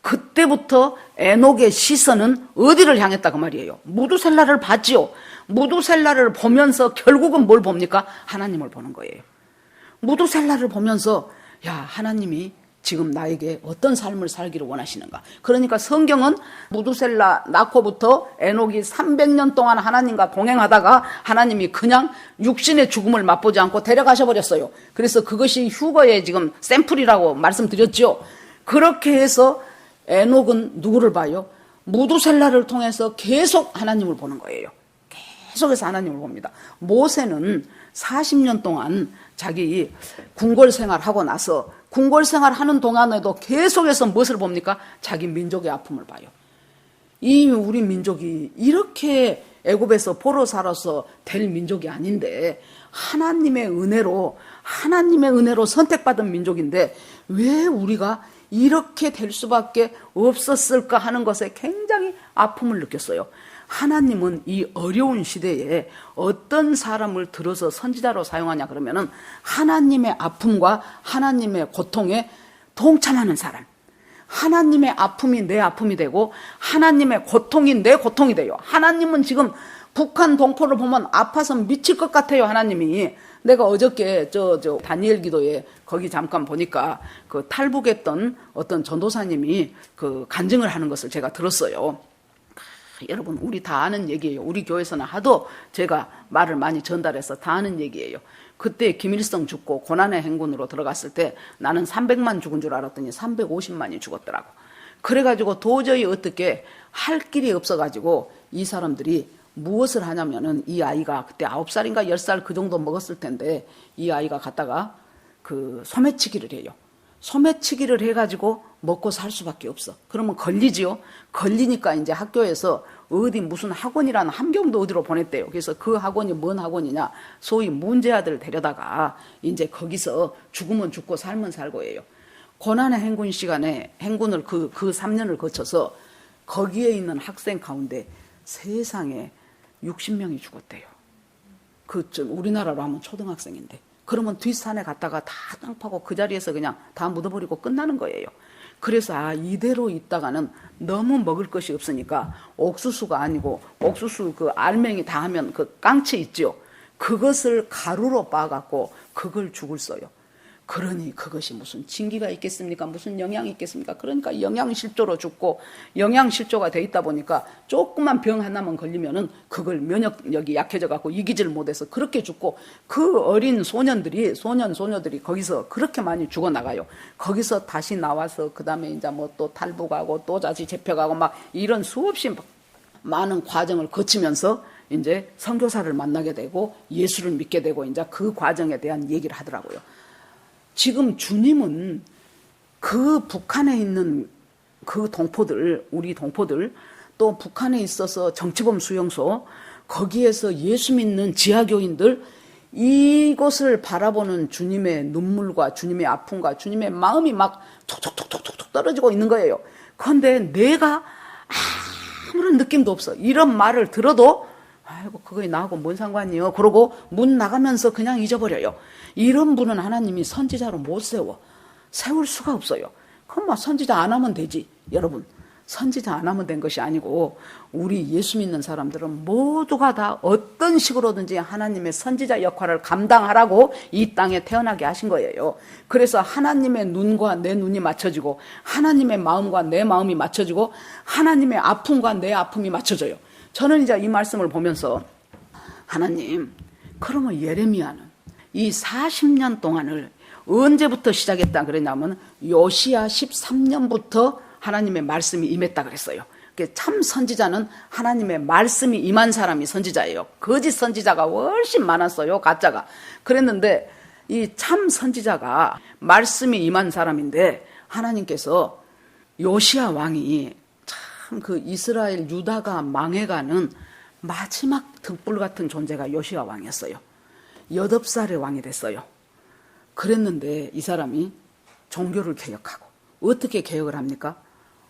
그때부터 에녹의 시선은 어디를 향했다 그 말이에요. 무두셀라를 봤지요. 무두셀라를 보면서 결국은 뭘 봅니까? 하나님을 보는 거예요. 무두셀라를 보면서 야 하나님이 지금 나에게 어떤 삶을 살기를 원하시는가. 그러니까 성경은 무두셀라 낳고부터 에녹이 300년 동안 하나님과 동행하다가 하나님이 그냥 육신의 죽음을 맛보지 않고 데려가셔 버렸어요. 그래서 그것이 휴거의 지금 샘플이라고 말씀드렸죠. 그렇게 해서 에녹은 누구를 봐요? 무두셀라를 통해서 계속 하나님을 보는 거예요. 계속해서 하나님을 봅니다. 모세는 40년 동안 자기 궁궐 생활하고 나서 궁궐 생활하는 동안에도 계속해서 무엇을 봅니까? 자기 민족의 아픔을 봐요. 이 우리 민족이 이렇게 애굽에서 포로 살아서 될 민족이 아닌데 하나님의 은혜로 선택받은 민족인데 왜 우리가 이렇게 될 수밖에 없었을까 하는 것에 굉장히 아픔을 느꼈어요. 하나님은 이 어려운 시대에 어떤 사람을 들어서 선지자로 사용하냐 그러면은 하나님의 아픔과 하나님의 고통에 동참하는 사람. 하나님의 아픔이 내 아픔이 되고 하나님의 고통이 내 고통이 돼요. 하나님은 지금 북한 동포를 보면 아파서 미칠 것 같아요. 하나님이. 내가 어저께 저 다니엘 기도에 거기 잠깐 보니까 그 탈북했던 어떤 전도사님이 그 간증을 하는 것을 제가 들었어요. 여러분 우리 다 아는 얘기예요. 우리 교회에서는 하도 제가 말을 많이 전달해서 다 아는 얘기예요. 그때 김일성 죽고 고난의 행군으로 들어갔을 때 나는 300만 죽은 줄 알았더니 350만이 죽었더라고. 그래가지고 도저히 어떻게 할 길이 없어가지고 이 사람들이 무엇을 하냐면은 이 아이가 그때 9살인가 10살 그 정도 먹었을 텐데 이 아이가 갔다가 그 소매치기를 해요. 소매치기를 해가지고 먹고 살 수밖에 없어. 그러면 걸리지요. 걸리니까 이제 학교에서 어디 무슨 학원이라는 함경도 어디로 보냈대요. 그래서 그 학원이 뭔 학원이냐, 소위 문제아들 데려다가 이제 거기서 죽으면 죽고 살면 살고예요. 고난의 행군 시간에 행군을 그 3년을 거쳐서 거기에 있는 학생 가운데 세상에 60명이 죽었대요. 우리나라로 하면 초등학생인데. 그러면 뒷산에 갔다가 다 땅 파고 그 자리에서 그냥 다 묻어버리고 끝나는 거예요. 그래서 이대로 있다가는 너무 먹을 것이 없으니까 옥수수가 아니고 옥수수 그 알맹이 다 하면 그 깡치 있죠. 그것을 가루로 빻아갖고 그걸 죽을 써요. 그러니 그것이 무슨 진기가 있겠습니까? 무슨 영양이 있겠습니까? 그러니까 영양실조로 죽고 영양실조가 돼 있다 보니까 조그만 병 하나만 걸리면은 그걸 면역력이 약해져 갖고 이기질 못해서 그렇게 죽고 그 어린 소녀들이 거기서 그렇게 많이 죽어나가요. 거기서 다시 나와서 그 다음에 이제 뭐 또 탈북하고 또 다시 잡혀가고 막 이런 수없이 많은 과정을 거치면서 이제 선교사를 만나게 되고 예수를 믿게 되고 이제 그 과정에 대한 얘기를 하더라고요. 지금 주님은 그 북한에 있는 그 동포들, 우리 동포들, 또 북한에 있어서 정치범 수용소, 거기에서 예수 믿는 지하교인들, 이곳을 바라보는 주님의 눈물과 주님의 아픔과 주님의 마음이 막 톡톡톡톡톡 떨어지고 있는 거예요. 그런데 내가 아무런 느낌도 없어. 이런 말을 들어도 아이고 그거에 나하고 뭔 상관이요. 그러고 문 나가면서 그냥 잊어버려요. 이런 분은 하나님이 선지자로 못 세울 수가 없어요. 그럼 뭐 선지자 안 하면 되지. 여러분, 선지자 안 하면 된 것이 아니고 우리 예수 믿는 사람들은 모두가 다 어떤 식으로든지 하나님의 선지자 역할을 감당하라고 이 땅에 태어나게 하신 거예요. 그래서 하나님의 눈과 내 눈이 맞춰지고 하나님의 마음과 내 마음이 맞춰지고 하나님의 아픔과 내 아픔이 맞춰져요. 저는 이제 이 말씀을 보면서 하나님, 그러면 예레미야는 이 40년 동안을 언제부터 시작했다 그랬냐면 요시야 13년부터 하나님의 말씀이 임했다 그랬어요. 참 선지자는 하나님의 말씀이 임한 사람이 선지자예요. 거짓 선지자가 훨씬 많았어요. 가짜가. 그랬는데 이 참 선지자가 말씀이 임한 사람인데 하나님께서 요시야 왕이 참 그 이스라엘 유다가 망해가는 마지막 등불 같은 존재가 요시야 왕이었어요. 8살의 왕이 됐어요. 그랬는데 이 사람이 종교를 개혁하고 어떻게 개혁을 합니까?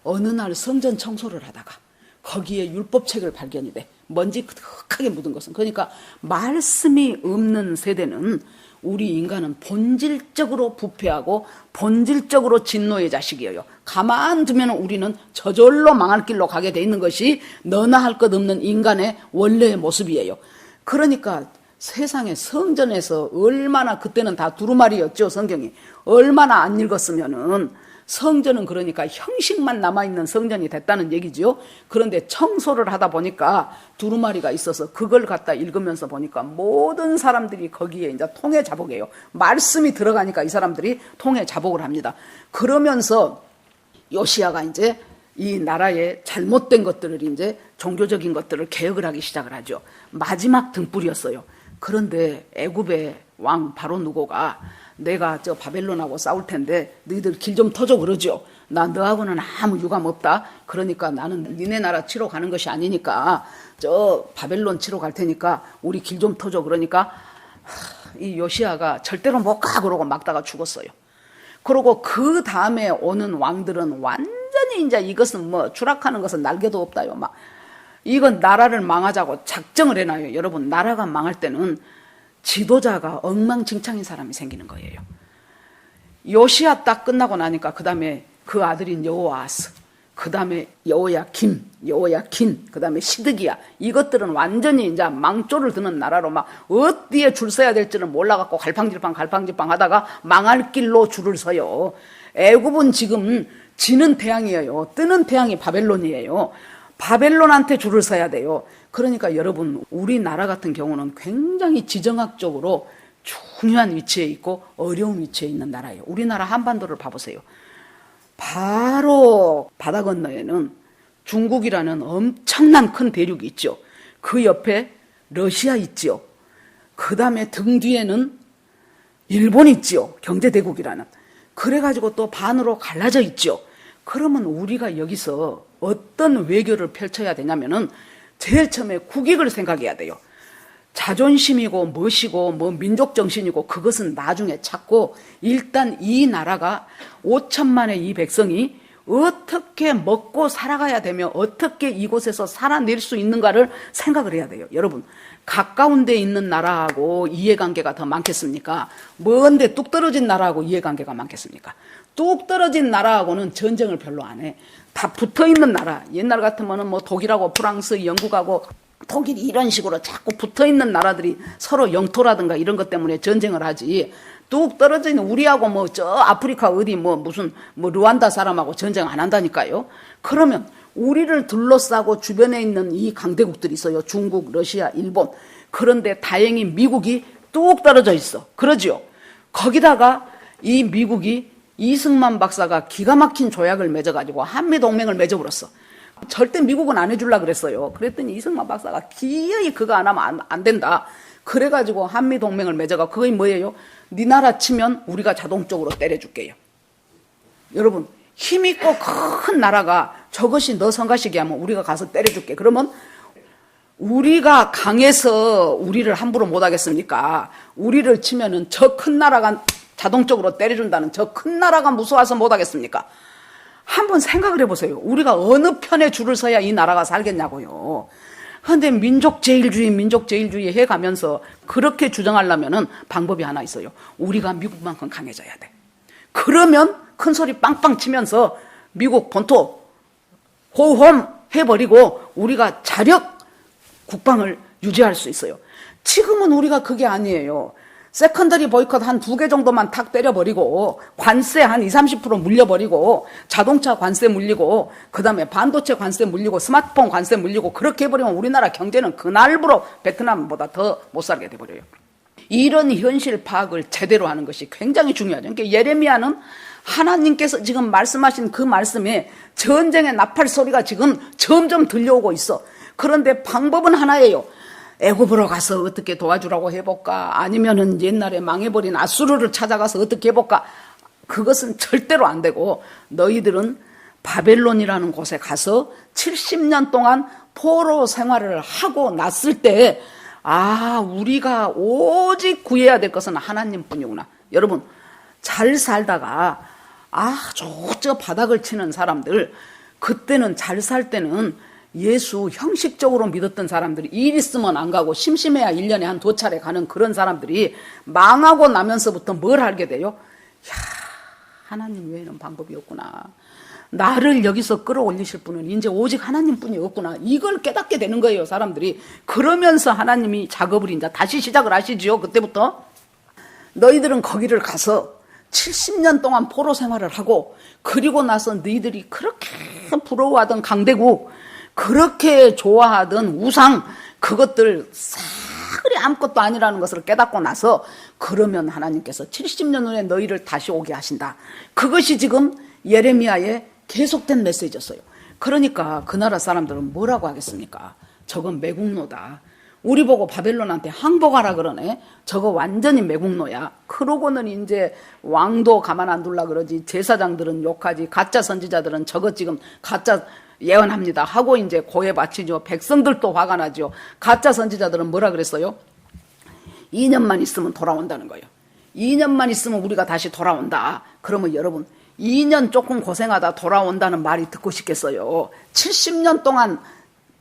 어느 날 성전 청소를 하다가 거기에 율법책을 발견이 돼. 먼지 그득하게 묻은 것은. 그러니까 말씀이 없는 세대는 우리 인간은 본질적으로 부패하고 본질적으로 진노의 자식이에요. 가만 두면 우리는 저절로 망할 길로 가게 돼 있는 것이 너나 할 것 없는 인간의 원래의 모습이에요. 그러니까 세상에 성전에서 얼마나, 그때는 다 두루마리였죠, 성경이. 얼마나 안 읽었으면은 성전은 그러니까 형식만 남아있는 성전이 됐다는 얘기지요. 그런데 청소를 하다 보니까 두루마리가 있어서 그걸 갖다 읽으면서 보니까 모든 사람들이 거기에 이제 통해 자복해요. 말씀이 들어가니까 이 사람들이 통해 자복을 합니다. 그러면서 요시야가 이제 이 나라의 잘못된 것들을 이제 종교적인 것들을 개혁을 하기 시작을 하죠. 마지막 등불이었어요. 그런데 애굽의 왕 바로 누고가 내가 저 바벨론하고 싸울 텐데 너희들 길 좀 터줘 그러죠. 나 너하고는 아무 유감 없다. 그러니까 나는 니네 나라 치러 가는 것이 아니니까 저 바벨론 치러 갈 테니까 우리 길 좀 터줘. 그러니까 이 요시야가 절대로 못 가 그러고 막다가 죽었어요. 그러고 그 다음에 오는 왕들은 완전히 이제 이것은 뭐 추락하는 것은 날개도 없다요. 막 이건 나라를 망하자고 작정을 해놔요. 여러분, 나라가 망할 때는 지도자가 엉망진창인 사람이 생기는 거예요. 요시야 딱 끝나고 나니까 그 다음에 그 아들인 여호아스, 그 다음에 여호야긴, 그 다음에 시드기야, 이것들은 완전히 이제 망조를 드는 나라로 막 어디에 줄 서야 될지는 몰라갖고 갈팡질팡 하다가 망할 길로 줄을 서요. 애굽은 지금 지는 태양이에요. 뜨는 태양이 바벨론이에요. 바벨론한테 줄을 서야 돼요. 그러니까 여러분, 우리나라 같은 경우는 굉장히 지정학적으로 중요한 위치에 있고 어려운 위치에 있는 나라예요. 우리나라 한반도를 봐보세요. 바로 바다 건너에는 중국이라는 엄청난 큰 대륙이 있죠. 그 옆에 러시아 있죠. 그 다음에 등 뒤에는 일본 있죠. 경제대국이라는. 그래가지고 또 반으로 갈라져 있죠. 그러면 우리가 여기서 어떤 외교를 펼쳐야 되냐면은 제일 처음에 국익을 생각해야 돼요. 자존심이고 무엇이고 뭐 민족정신이고 그것은 나중에 찾고 일단 이 나라가 5천만의 이 백성이 어떻게 먹고 살아가야 되며 어떻게 이곳에서 살아낼 수 있는가를 생각을 해야 돼요. 여러분, 가까운 데 있는 나라하고 이해관계가 더 많겠습니까? 먼데 뚝 떨어진 나라하고 이해관계가 많겠습니까? 뚝 떨어진 나라하고는 전쟁을 별로 안 해. 다 붙어있는 나라. 옛날 같으면 뭐 독일하고 프랑스, 영국하고 독일이 이런 식으로 자꾸 붙어있는 나라들이 서로 영토라든가 이런 것 때문에 전쟁을 하지. 뚝 떨어진 우리하고 뭐 저 아프리카 어디 뭐 무슨 뭐 르완다 사람하고 전쟁 안 한다니까요. 그러면 우리를 둘러싸고 주변에 있는 이 강대국들이 있어요. 중국, 러시아, 일본. 그런데 다행히 미국이 뚝 떨어져 있어. 그러죠. 거기다가 이 미국이 이승만 박사가 기가 막힌 조약을 맺어가지고 한미동맹을 맺어버렸어. 절대 미국은 안 해주려고 그랬어요. 그랬더니 이승만 박사가 기어이 그거 안 하면 안 된다. 그래가지고 한미동맹을 맺어가. 그게 뭐예요? 네 나라 치면 우리가 자동적으로 때려줄게요. 여러분, 힘있고 큰 나라가 저것이 너 성가시게 하면 우리가 가서 때려줄게. 그러면 우리가 강해서 우리를 함부로 못하겠습니까? 우리를 치면은 저 큰 나라가 자동적으로 때려준다는 저 큰 나라가 무서워서 못하겠습니까? 한번 생각을 해보세요. 우리가 어느 편에 줄을 서야 이 나라가 살겠냐고요. 그런데 민족제일주의 해가면서 그렇게 주장하려면 방법이 하나 있어요. 우리가 미국만큼 강해져야 돼. 그러면 큰 소리 빵빵 치면서 미국 본토 호홈 해버리고 우리가 자력 국방을 유지할 수 있어요. 지금은 우리가 그게 아니에요. 세컨더리 보이콧 한 2개 정도만 탁 때려버리고 관세 한 20, 30% 물려버리고 자동차 관세 물리고 그다음에 반도체 관세 물리고 스마트폰 관세 물리고 그렇게 해버리면 우리나라 경제는 그날부로 베트남보다 더 못 살게 돼버려요. 이런 현실 파악을 제대로 하는 것이 굉장히 중요하죠. 그러니까 예레미야는 하나님께서 지금 말씀하신 그 말씀에 전쟁의 나팔 소리가 지금 점점 들려오고 있어. 그런데 방법은 하나예요. 애굽으로 가서 어떻게 도와주라고 해볼까? 아니면은 옛날에 망해버린 아수르를 찾아가서 어떻게 해볼까? 그것은 절대로 안 되고 너희들은 바벨론이라는 곳에 가서 70년 동안 포로 생활을 하고 났을 때 우리가 오직 구해야 될 것은 하나님뿐이구나. 여러분 잘 살다가 저 바닥을 치는 사람들, 그때는 잘 살 때는 예수 형식적으로 믿었던 사람들이 일 있으면 안 가고 심심해야 1년에 한 2차례 가는 그런 사람들이 망하고 나면서부터 뭘 알게 돼요? 하나님 외에는 방법이 없구나. 나를 여기서 끌어올리실 분은 이제 오직 하나님뿐이 없구나. 이걸 깨닫게 되는 거예요, 사람들이. 그러면서 하나님이 작업을 이제 다시 시작을 하시지요. 그때부터 너희들은 거기를 가서 70년 동안 포로 생활을 하고, 그리고 나서 너희들이 그렇게 부러워하던 강대국, 그렇게 좋아하던 우상, 그것들 싸그리 아무것도 아니라는 것을 깨닫고 나서 그러면 하나님께서 70년 후에 너희를 다시 오게 하신다. 그것이 지금 예레미야의 계속된 메시지였어요. 그러니까 그 나라 사람들은 뭐라고 하겠습니까? 저건 매국노다. 우리 보고 바벨론한테 항복하라 그러네. 저거 완전히 매국노야. 그러고는 이제 왕도 가만 안 둘라 그러지. 제사장들은 욕하지. 가짜 선지자들은 저거 지금 가짜 예언합니다 하고 이제 고해 바치죠. 백성들도 화가 나죠. 가짜 선지자들은 뭐라 그랬어요? 2년만 있으면 돌아온다는 거예요. 2년만 있으면 우리가 다시 돌아온다. 그러면 여러분 2년 조금 고생하다 돌아온다는 말이 듣고 싶겠어요? 70년 동안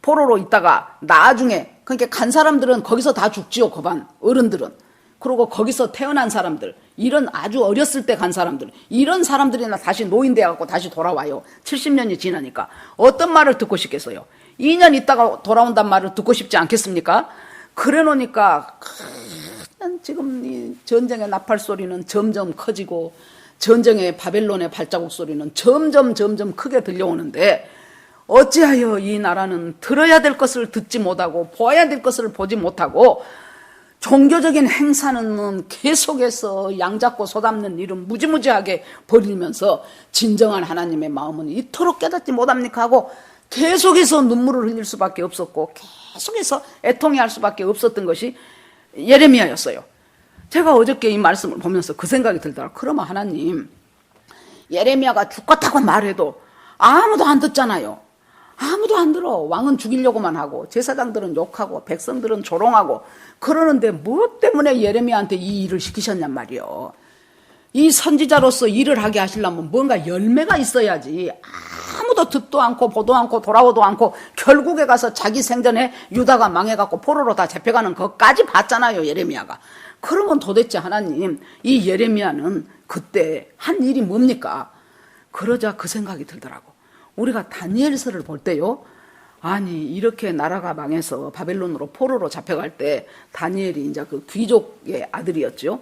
포로로 있다가 나중에, 그러니까 간 사람들은 거기서 다 죽지요. 거반 어른들은. 그리고 거기서 태어난 사람들, 이런 아주 어렸을 때 간 사람들, 이런 사람들이나 다시 노인 돼갖고 다시 돌아와요. 70년이 지나니까. 어떤 말을 듣고 싶겠어요? 2년 있다가 돌아온단 말을 듣고 싶지 않겠습니까? 그래 놓으니까 지금 이 전쟁의 나팔 소리는 점점 커지고 전쟁의 바벨론의 발자국 소리는 점점 크게 들려오는데, 어찌하여 이 나라는 들어야 될 것을 듣지 못하고 보아야 될 것을 보지 못하고 종교적인 행사는 계속해서 양잡고 소담는 일은 무지무지하게 벌이면서 진정한 하나님의 마음은 이토록 깨닫지 못합니까 하고 계속해서 눈물을 흘릴 수밖에 없었고 계속해서 애통해할 수밖에 없었던 것이 예레미야였어요. 제가 어저께 이 말씀을 보면서 그 생각이 들더라고요. 그러면 하나님, 예레미야가 죽겠다고 말해도 아무도 안 듣잖아요. 아무도 안 들어. 왕은 죽이려고만 하고 제사장들은 욕하고 백성들은 조롱하고 그러는데 뭐 때문에 예레미야한테 이 일을 시키셨냔 말이요. 이 선지자로서 일을 하게 하시려면 뭔가 열매가 있어야지. 아무도 듣도 않고 보도 않고 돌아오도 않고 결국에 가서 자기 생전에 유다가 망해갖고 포로로 다 잡혀가는 것까지 봤잖아요, 예레미야가. 그러면 도대체 하나님, 이 예레미야는 그때 한 일이 뭡니까? 그러자 그 생각이 들더라고. 우리가 다니엘서를 볼 때요, 아니 이렇게 나라가 망해서 바벨론으로 포로로 잡혀갈 때 다니엘이 이제 그 귀족의 아들이었죠.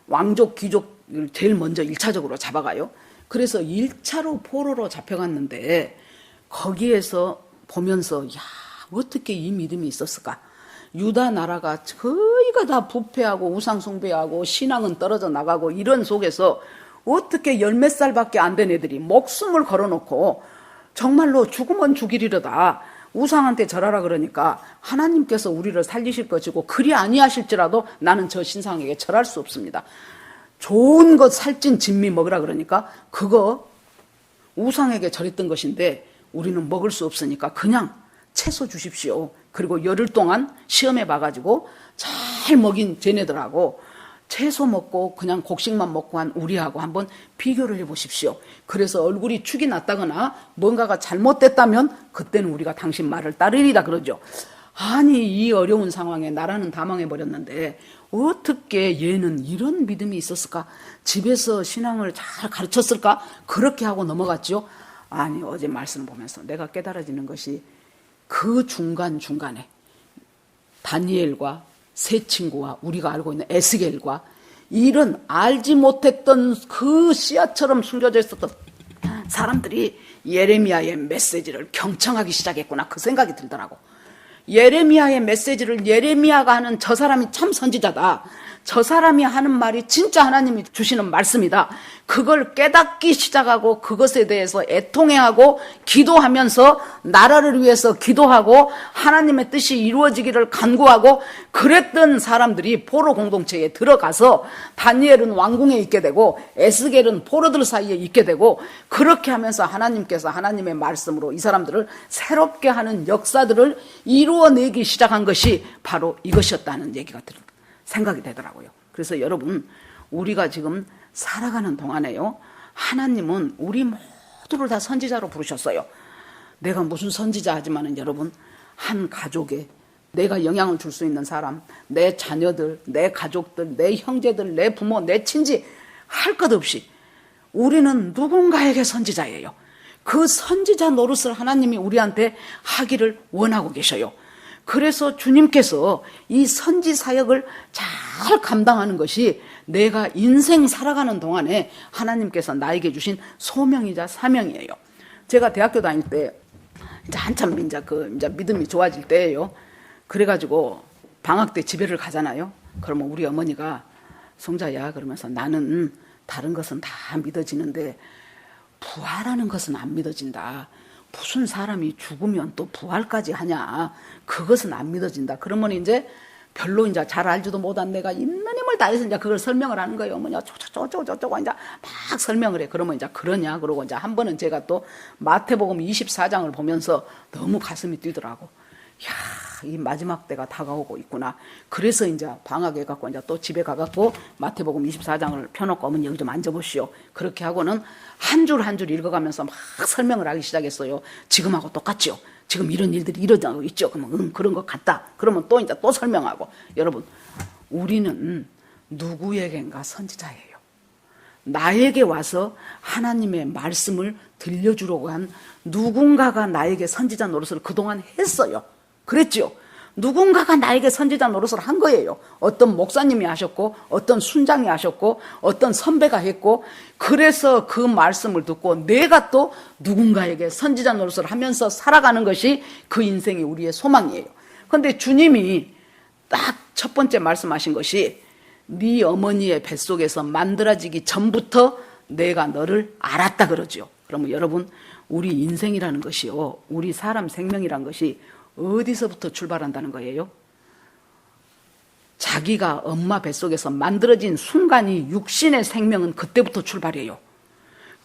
왕족 귀족을 제일 먼저 1차적으로 잡아가요. 그래서 1차로 포로로 잡혀갔는데 거기에서 보면서 어떻게 이 믿음이 있었을까? 유다 나라가 거의가 다 부패하고 우상 숭배하고 신앙은 떨어져 나가고 이런 속에서 어떻게 열 몇 살밖에 안 된 애들이 목숨을 걸어놓고 정말로 죽으면 죽이리로다 우상한테 절하라 그러니까 하나님께서 우리를 살리실 것이고 그리 아니하실지라도 나는 저 신상에게 절할 수 없습니다. 좋은 것 살찐 진미 먹으라 그러니까 그거 우상에게 절했던 것인데 우리는 먹을 수 없으니까 그냥 채소 주십시오. 그리고 열흘 동안 시험해 봐가지고 잘 먹인 쟤네들하고 채소 먹고 그냥 곡식만 먹고 한 우리하고 한번 비교를 해보십시오. 그래서 얼굴이 축이 났다거나 뭔가가 잘못됐다면 그때는 우리가 당신 말을 따르리다 그러죠. 아니 이 어려운 상황에 나라는 다 망해버렸는데 어떻게 얘는 이런 믿음이 있었을까? 집에서 신앙을 잘 가르쳤을까? 그렇게 하고 넘어갔죠. 아니 어제 말씀 보면서 내가 깨달아지는 것이 그 중간중간에 다니엘과 세 친구와 우리가 알고 있는 에스겔과 이런 알지 못했던 그 씨앗처럼 숨겨져 있었던 사람들이 예레미야의 메시지를 경청하기 시작했구나 그 생각이 들더라고. 예레미야의 메시지를 예레미야가 하는 저 사람이 참 선지자다. 저 사람이 하는 말이 진짜 하나님이 주시는 말씀이다. 그걸 깨닫기 시작하고 그것에 대해서 애통해하고 기도하면서 나라를 위해서 기도하고 하나님의 뜻이 이루어지기를 간구하고 그랬던 사람들이 포로 공동체에 들어가서 다니엘은 왕궁에 있게 되고 에스겔은 포로들 사이에 있게 되고 그렇게 하면서 하나님께서 하나님의 말씀으로 이 사람들을 새롭게 하는 역사들을 이루어내기 시작한 것이 바로 이것이었다는 얘기가 생각이 되더라고요. 그래서 여러분 우리가 지금 살아가는 동안에요 하나님은 우리 모두를 다 선지자로 부르셨어요. 내가 무슨 선지자 하지만은 여러분 한 가족에 내가 영향을 줄 수 있는 사람, 내 자녀들, 내 가족들, 내 형제들, 내 부모, 내 친지 할 것 없이 우리는 누군가에게 선지자예요. 그 선지자 노릇을 하나님이 우리한테 하기를 원하고 계셔요. 그래서 주님께서 이 선지 사역을 잘 감당하는 것이 내가 인생 살아가는 동안에 하나님께서 나에게 주신 소명이자 사명이에요. 제가 대학교 다닐 때 이제 한참 이제 믿음이 좋아질 때예요. 그래가지고 방학 때 집에를 가잖아요. 그러면 우리 어머니가 성자야 그러면서 나는 다른 것은 다 믿어지는데 부활하는 것은 안 믿어진다. 무슨 사람이 죽으면 또 부활까지 하냐. 그것은 안 믿어진다. 그러면 이제 별로 이제 잘 알지도 못한 내가 있는 힘을 다해서 이제 그걸 설명을 하는 거예요. 어머니가 저쩌고 이제 막 설명을 해. 그러면 이제 그러냐. 그러고 이제 한 번은 제가 또 마태복음 24장을 보면서 너무 가슴이 뛰더라고. 야, 이 마지막 때가 다가오고 있구나. 그래서 이제 방학에 갖고 이제 또 집에 가갖고 마태복음 24장을 펴놓고 어머니 여기 좀 앉아보시오. 그렇게 하고는 한 줄 한 줄 읽어가면서 막 설명을 하기 시작했어요. 지금하고 똑같죠. 지금 이런 일들이 일어나고 있죠. 그러면 그런 것 같다. 그러면 또 이제 또 설명하고. 여러분, 우리는 누구에겐가 선지자예요. 나에게 와서 하나님의 말씀을 들려주려고 한 누군가가 나에게 선지자 노릇을 그동안 했어요. 그랬죠. 누군가가 나에게 선지자 노릇을 한 거예요. 어떤 목사님이 하셨고 어떤 순장이 하셨고 어떤 선배가 했고 그래서 그 말씀을 듣고 내가 또 누군가에게 선지자 노릇을 하면서 살아가는 것이 그 인생이 우리의 소망이에요. 그런데 주님이 딱 첫 번째 말씀하신 것이 네 어머니의 뱃속에서 만들어지기 전부터 내가 너를 알았다 그러죠. 그러면 여러분 우리 인생이라는 것이요. 우리 사람 생명이라는 것이 어디서부터 출발한다는 거예요? 자기가 엄마 뱃속에서 만들어진 순간이 육신의 생명은 그때부터 출발해요.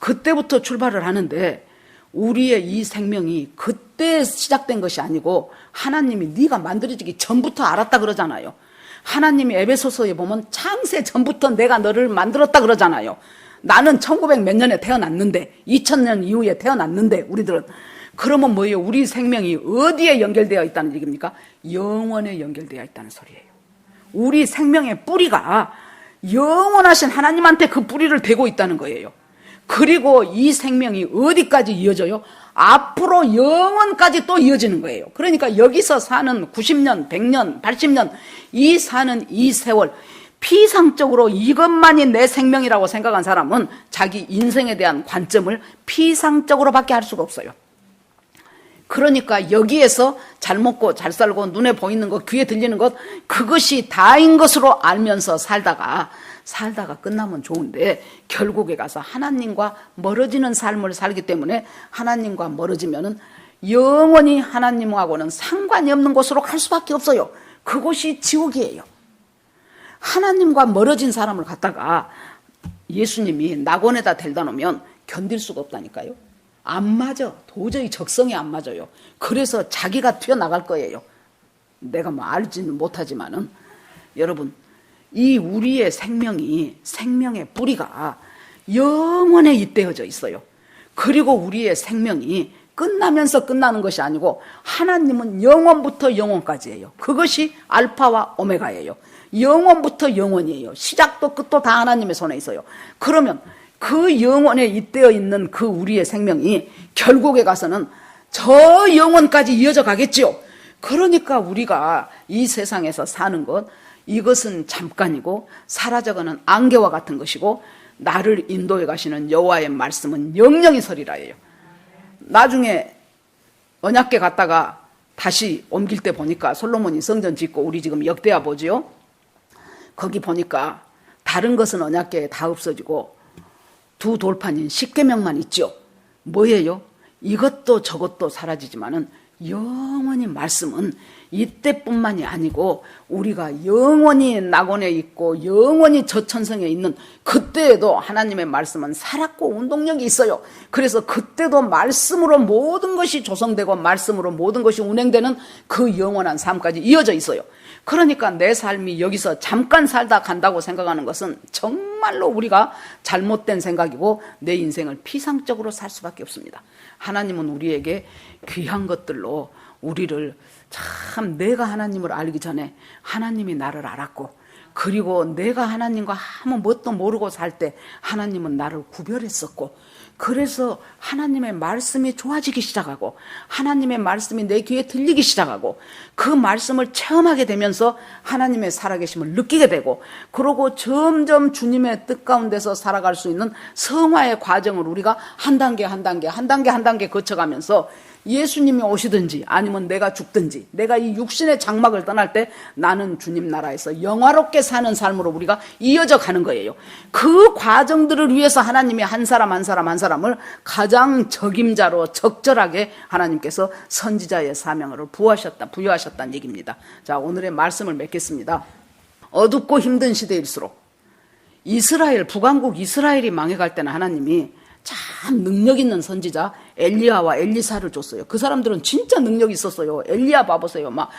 그때부터 출발을 하는데 우리의 이 생명이 그때 시작된 것이 아니고 하나님이 네가 만들어지기 전부터 알았다 그러잖아요. 하나님이 에베소서에 보면 창세 전부터 내가 너를 만들었다 그러잖아요. 나는 1900 몇 년에 태어났는데 2000년 이후에 태어났는데 우리들은 그러면 뭐예요? 우리 생명이 어디에 연결되어 있다는 얘기입니까? 영원에 연결되어 있다는 소리예요. 우리 생명의 뿌리가 영원하신 하나님한테 그 뿌리를 대고 있다는 거예요. 그리고 이 생명이 어디까지 이어져요? 앞으로 영원까지 또 이어지는 거예요. 그러니까 여기서 사는 90년, 100년, 80년 이 사는 이 세월 피상적으로 이것만이 내 생명이라고 생각한 사람은 자기 인생에 대한 관점을 피상적으로밖에 할 수가 없어요. 그러니까 여기에서 잘 먹고 잘 살고 눈에 보이는 것, 귀에 들리는 것 그것이 다인 것으로 알면서 살다가 끝나면 좋은데 결국에 가서 하나님과 멀어지는 삶을 살기 때문에 하나님과 멀어지면은 영원히 하나님하고는 상관이 없는 곳으로 갈 수밖에 없어요. 그곳이 지옥이에요. 하나님과 멀어진 사람을 갖다가 예수님이 낙원에다 데려다 놓으면 견딜 수가 없다니까요. 안 맞아. 도저히 적성에 안 맞아요. 그래서 자기가 튀어나갈 거예요. 내가 뭐 알지는 못하지만은 여러분 이 우리의 생명의 뿌리가 영원에 잇대어져 있어요. 그리고 우리의 생명이 끝나면서 끝나는 것이 아니고 하나님은 영원부터 영원까지예요. 그것이 알파와 오메가예요. 영원부터 영원이에요. 시작도 끝도 다 하나님의 손에 있어요. 그러면 그 영원에 잇대어 있는 그 우리의 생명이 결국에 가서는 저 영원까지 이어져 가겠지요. 그러니까 우리가 이 세상에서 사는 것, 이것은 잠깐이고 사라져가는 안개와 같은 것이고 나를 인도해 가시는 여호와의 말씀은 영영이 서리라예요. 나중에 언약궤 갔다가 다시 옮길 때 보니까 솔로몬이 성전 짓고 우리 지금 역대하 보지요. 거기 보니까 다른 것은 언약궤에 다 없어지고 두 돌판인 십계명만 있죠. 뭐예요? 이것도 저것도 사라지지만은 영원히 말씀은 이때뿐만이 아니고 우리가 영원히 낙원에 있고 영원히 저천성에 있는 그때에도 하나님의 말씀은 살았고 운동력이 있어요. 그래서 그때도 말씀으로 모든 것이 조성되고 말씀으로 모든 것이 운행되는 그 영원한 삶까지 이어져 있어요. 그러니까 내 삶이 여기서 잠깐 살다 간다고 생각하는 것은 정말로 우리가 잘못된 생각이고 내 인생을 피상적으로 살 수밖에 없습니다. 하나님은 우리에게 귀한 것들로 우리를 참 내가 하나님을 알기 전에 하나님이 나를 알았고 그리고 내가 하나님과 아무 뭣도 모르고 살 때 하나님은 나를 구별했었고 그래서 하나님의 말씀이 좋아지기 시작하고 하나님의 말씀이 내 귀에 들리기 시작하고 그 말씀을 체험하게 되면서 하나님의 살아계심을 느끼게 되고 그러고 점점 주님의 뜻 가운데서 살아갈 수 있는 성화의 과정을 우리가 한 단계 한 단계 거쳐가면서 예수님이 오시든지 아니면 내가 죽든지 내가 이 육신의 장막을 떠날 때 나는 주님 나라에서 영화롭게 사는 삶으로 우리가 이어져 가는 거예요. 그 과정들을 위해서 하나님이 한 사람 한 사람을 가장 적임자로 적절하게 하나님께서 선지자의 사명을 부여하셨다는 얘기입니다. 자, 오늘의 말씀을 맺겠습니다. 어둡고 힘든 시대일수록 북왕국 이스라엘이 망해갈 때는 하나님이 참 능력 있는 선지자 엘리야와 엘리사를 줬어요. 그 사람들은 진짜 능력이 있었어요. 엘리야 봐보세요. 막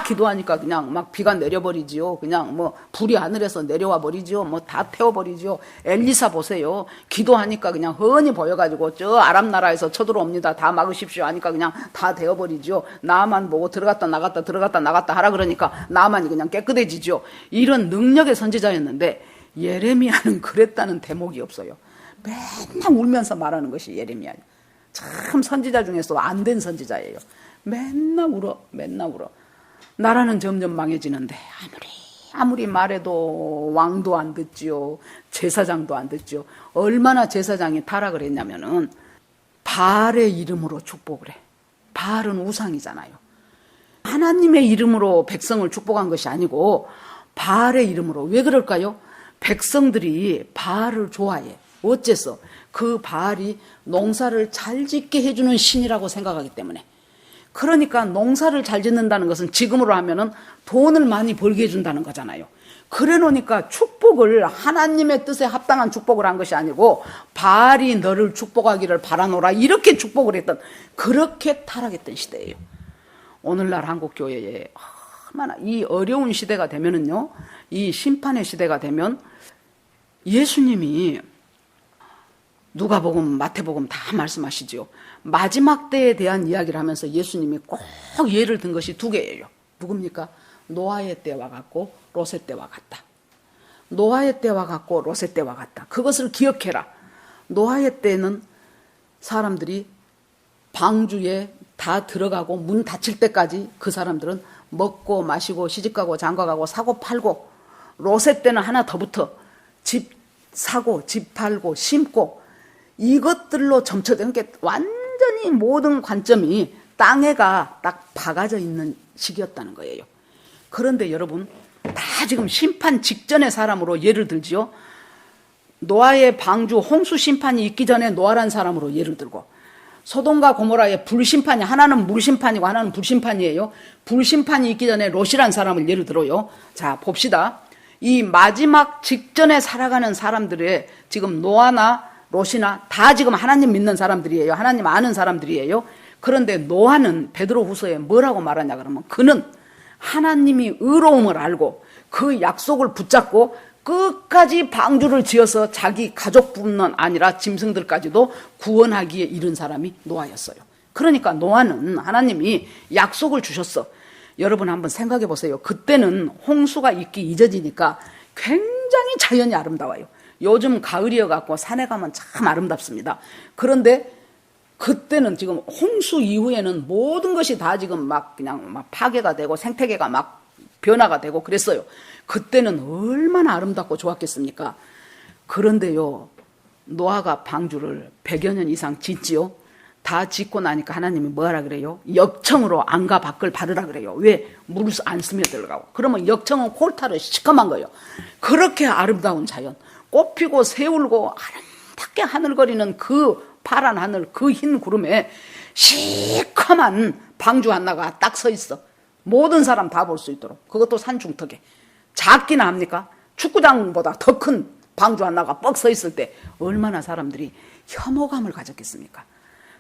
기도하니까 그냥 막 비가 내려버리지요. 그냥 뭐 불이 하늘에서 내려와 버리지요. 뭐 다 태워버리지요. 엘리사 보세요. 기도하니까 그냥 훤히 보여가지고 저 아람 나라에서 쳐들어옵니다. 다 막으십시오 하니까 그냥 다 되어버리지요. 나만 보고 들어갔다 나갔다 하라 그러니까 나만이 그냥 깨끗해지죠. 이런 능력의 선지자였는데 예레미야는 그랬다는 대목이 없어요. 맨날 울면서 말하는 것이 예레미야. 참 선지자 중에서 안 된 선지자예요. 맨날 울어. 나라는 점점 망해지는데 아무리 말해도 왕도 안 듣지요. 제사장도 안 듣지요. 얼마나 제사장이 타락을 했냐면은 바알의 이름으로 축복을 해. 바알은 우상이잖아요. 하나님의 이름으로 백성을 축복한 것이 아니고 바알의 이름으로. 왜 그럴까요? 백성들이 바알을 좋아해. 어째서? 그 바알이 농사를 잘 짓게 해주는 신이라고 생각하기 때문에. 그러니까 농사를 잘 짓는다는 것은 지금으로 하면은 돈을 많이 벌게 해준다는 거잖아요. 그래 놓으니까 축복을 하나님의 뜻에 합당한 축복을 한 것이 아니고 바알이 너를 축복하기를 바라노라 이렇게 축복을 했던 그렇게 타락했던 시대예요. 오늘날 한국교회에 얼마나 이 어려운 시대가 되면은요, 이 심판의 시대가 되면 예수님이 누가복음, 마태복음 다 말씀하시죠. 마지막 때에 대한 이야기를 하면서 예수님이 꼭 예를 든 것이 두 개예요. 누굽니까? 노아의 때와 같고 롯의 때와 같다. 노아의 때와 같고 롯의 때와 같다. 그것을 기억해라. 노아의 때는 사람들이 방주에 다 들어가고 문 닫힐 때까지 그 사람들은 먹고 마시고 시집가고 장가가고 사고 팔고, 롯의 때는 하나 더 붙어 집 사고 집 팔고 심고 이것들로 점쳐든 게 완전히 모든 관점이 땅에가 딱 박아져 있는 시기였다는 거예요. 그런데 여러분, 다 지금 심판 직전의 사람으로 예를 들지요. 노아의 방주 홍수 심판이 있기 전에 노아란 사람으로 예를 들고, 소돔과 고모라의 불심판이, 하나는 물심판이고 하나는 불심판이에요. 불심판이 있기 전에 롯이란 사람을 예를 들어요. 자, 봅시다. 이 마지막 직전에 살아가는 사람들의 지금 노아나 롯이나 다 지금 하나님 믿는 사람들이에요. 하나님 아는 사람들이에요. 그런데 노아는 베드로 후서에 뭐라고 말하냐 그러면, 그는 하나님이 의로움을 알고 그 약속을 붙잡고 끝까지 방주를 지어서 자기 가족뿐만 아니라 짐승들까지도 구원하기에 이른 사람이 노아였어요. 그러니까 노아는 하나님이 약속을 주셨어. 여러분 한번 생각해 보세요. 그때는 홍수가 있기 이전이니까 굉장히 자연이 아름다워요. 요즘 가을이어갖고 산에 가면 참 아름답습니다. 그런데 그때는 지금 홍수 이후에는 모든 것이 다 지금 막 그냥 막 파괴가 되고 생태계가 막 변화가 되고 그랬어요. 그때는 얼마나 아름답고 좋았겠습니까? 그런데요, 노아가 방주를 100여 년 이상 짓지요. 다 짓고 나니까 하나님이 뭐하라 그래요? 역청으로 안과 밖을 바르라 그래요. 왜? 물을 안 스며들어가고. 그러면 역청은 콜타를 시커먼 거예요. 그렇게 아름다운 자연, 꽃피고 새울고 아름답게 하늘거리는 그 파란 하늘, 그 흰 구름에 시커먼 방주 하나가 딱 서 있어. 모든 사람 다 볼 수 있도록. 그것도 산중턱에. 작기나 합니까? 축구장보다 더 큰 방주 하나가 뻑 서 있을 때 얼마나 사람들이 혐오감을 가졌겠습니까?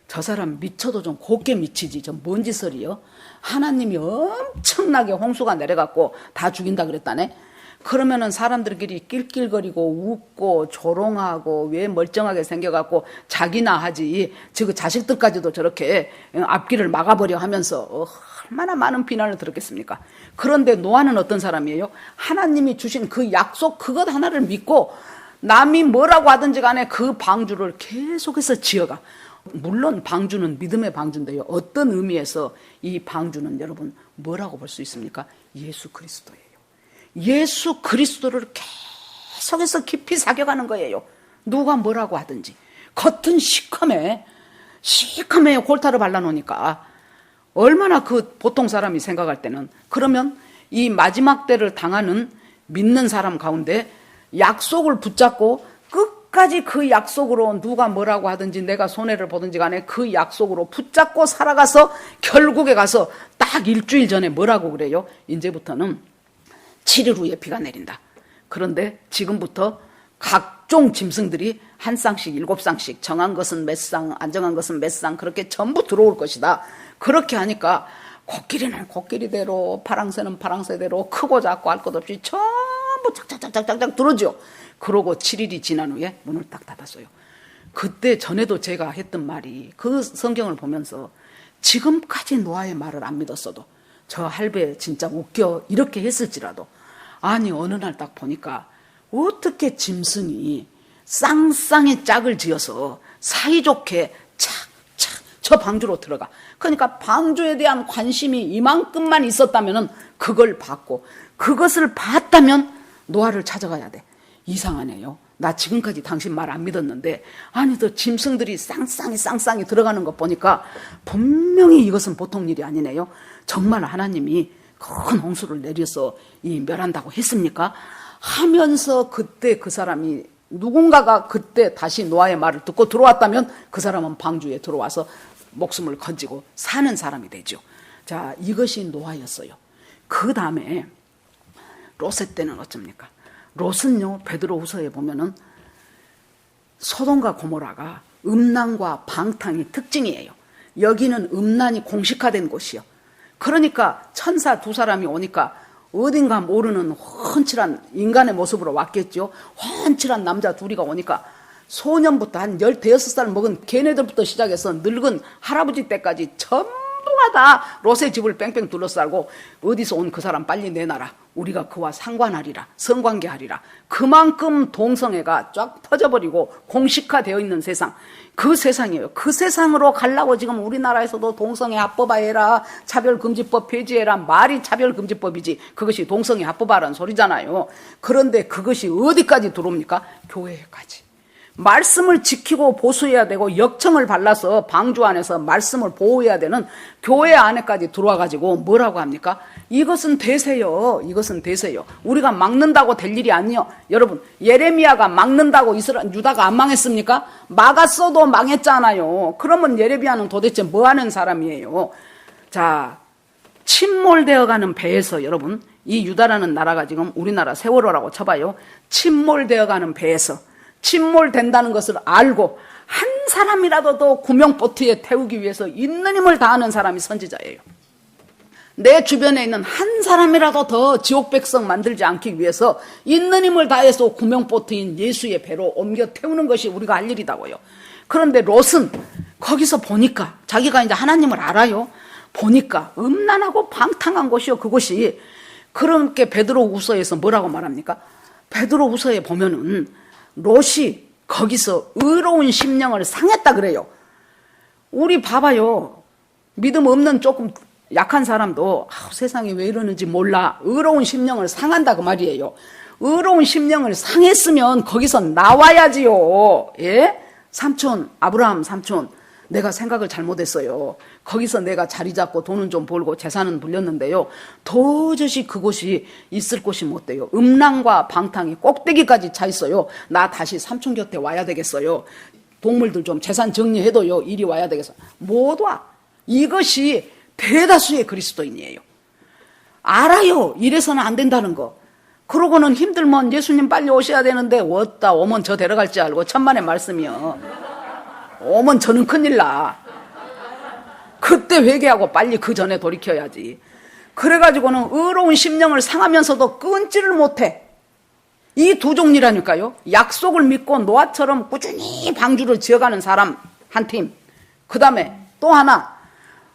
저 사람 미쳐도 좀 곱게 미치지. 저 뭔 짓을이요? 하나님이 엄청나게 홍수가 내려갖고 다 죽인다 그랬다네? 그러면은 사람들끼리 낄낄거리고 웃고 조롱하고 왜 멀쩡하게 생겨갖고 자기나 하지. 저 자식들까지도 저렇게 앞길을 막아버려 하면서 얼마나 많은 비난을 들었겠습니까? 그런데 노아는 어떤 사람이에요? 하나님이 주신 그 약속 그것 하나를 믿고 남이 뭐라고 하든지 간에 그 방주를 계속해서 지어가. 물론 방주는 믿음의 방주인데요. 어떤 의미에서 이 방주는 여러분 뭐라고 볼 수 있습니까? 예수 그리스도예요. 예수 그리스도를 계속해서 깊이 사겨가는 거예요. 누가 뭐라고 하든지. 겉은 시커매 골타를 발라놓으니까 얼마나 그 보통 사람이 생각할 때는 그러면 이 마지막 때를 당하는 믿는 사람 가운데 약속을 붙잡고 끝까지 그 약속으로 누가 뭐라고 하든지 내가 손해를 보든지 간에 그 약속으로 붙잡고 살아가서 결국에 가서 딱 일주일 전에 뭐라고 그래요? 이제부터는 7일 후에 비가 내린다. 그런데 지금부터 각종 짐승들이 한 쌍씩 7쌍씩 정한 것은 몇 쌍, 안 정한 것은 몇 쌍 그렇게 전부 들어올 것이다. 그렇게 하니까 코끼리는 코끼리대로 파랑새는 파랑새대로 크고 작고 할 것 없이 전부 착착착착착 들어오죠. 그러고 7일이 지난 후에 문을 딱 닫았어요. 그때 전에도 제가 했던 말이 그 성경을 보면서 지금까지 노아의 말을 안 믿었어도 저 할배 진짜 웃겨 이렇게 했을지라도 아니 어느 날 딱 보니까 어떻게 짐승이 쌍쌍이 짝을 지어서 사이좋게 착착 저 방주로 들어가. 그러니까 방주에 대한 관심이 이만큼만 있었다면 그걸 봤고 그것을 봤다면 노아를 찾아가야 돼. 이상하네요. 나 지금까지 당신 말 안 믿었는데 아니 저 짐승들이 쌍쌍이 들어가는 것 보니까 분명히 이것은 보통 일이 아니네요. 정말 하나님이 큰 홍수를 내려서 이 멸한다고 했습니까? 하면서 그때 그 사람이 누군가가 그때 다시 노아의 말을 듣고 들어왔다면 그 사람은 방주에 들어와서 목숨을 건지고 사는 사람이 되죠. 자, 이것이 노아였어요. 그 다음에 롯의 때는 어쩝니까? 롯은요, 베드로후서에 보면은 소돔과 고모라가 음란과 방탕이 특징이에요. 여기는 음란이 공식화된 곳이요. 그러니까 천사 두 사람이 오니까 어딘가 모르는 훤칠한 인간의 모습으로 왔겠죠. 훤칠한 남자 둘이가 오니까 소년부터 한 15살 먹은 걔네들부터 시작해서 늙은 할아버지 때까지 전부가 다 롯의 집을 뺑뺑 둘러싸고 어디서 온 그 사람 빨리 내놔라. 우리가 그와 상관하리라. 성관계하리라. 그만큼 동성애가 쫙 퍼져버리고 공식화되어 있는 세상. 그 세상이에요. 그 세상으로 가려고 지금 우리나라에서도 동성애 합법화해라. 차별금지법 폐지해라. 말이 차별금지법이지. 그것이 동성애 합법화라는 소리잖아요. 그런데 그것이 어디까지 들어옵니까? 교회까지. 말씀을 지키고 보수해야 되고 역청을 발라서 방주 안에서 말씀을 보호해야 되는 교회 안에까지 들어와가지고 뭐라고 합니까? 이것은 대세요. 이것은 대세요. 우리가 막는다고 될 일이 아니요. 여러분, 예레미야가 막는다고 유다가 안 망했습니까? 막았어도 망했잖아요. 그러면 예레미야는 도대체 뭐 하는 사람이에요? 자, 침몰되어가는 배에서 여러분, 이 유다라는 나라가 지금 우리나라 세월호라고 쳐봐요. 침몰되어가는 배에서 침몰된다는 것을 알고 한 사람이라도 더 구명보트에 태우기 위해서 있는 힘을 다하는 사람이 선지자예요. 내 주변에 있는 한 사람이라도 더 지옥 백성 만들지 않기 위해서 있는 힘을 다해서 구명보트인 예수의 배로 옮겨 태우는 것이 우리가 할 일이다고요. 그런데 롯은 거기서 보니까 자기가 이제 하나님을 알아요. 보니까 음란하고 방탕한 곳이요. 그곳이. 그렇게 베드로후서에서 뭐라고 말합니까? 베드로후서에 보면은 롯이 거기서 의로운 심령을 상했다 그래요. 우리 봐봐요. 믿음 없는 조금 약한 사람도 세상에 왜 이러는지 몰라. 의로운 심령을 상한다 그 말이에요. 의로운 심령을 상했으면 거기서 나와야지요. 예? 삼촌, 아브라함 삼촌, 내가 생각을 잘못했어요. 거기서 내가 자리 잡고 돈은 좀 벌고 재산은 불렸는데요. 도저히 그곳이 있을 곳이 못 돼요. 음란과 방탕이 꼭대기까지 차 있어요. 나 다시 삼촌 곁에 와야 되겠어요. 동물들 좀 재산 정리해도요. 이리 와야 되겠어요. 못 와. 이것이 대다수의 그리스도인이에요. 알아요. 이래서는 안 된다는 거. 그러고는 힘들면 예수님 빨리 오셔야 되는데 왔다 오면 저 데려갈지 알고 천만의 말씀이요. 오면 저는 큰일 나. 그때 회개하고 빨리 그 전에 돌이켜야지. 그래가지고는 의로운 심령을 상하면서도 끊지를 못해. 이 두 종류라니까요. 약속을 믿고 노아처럼 꾸준히 방주를 지어가는 사람 한 팀. 그 다음에 또 하나,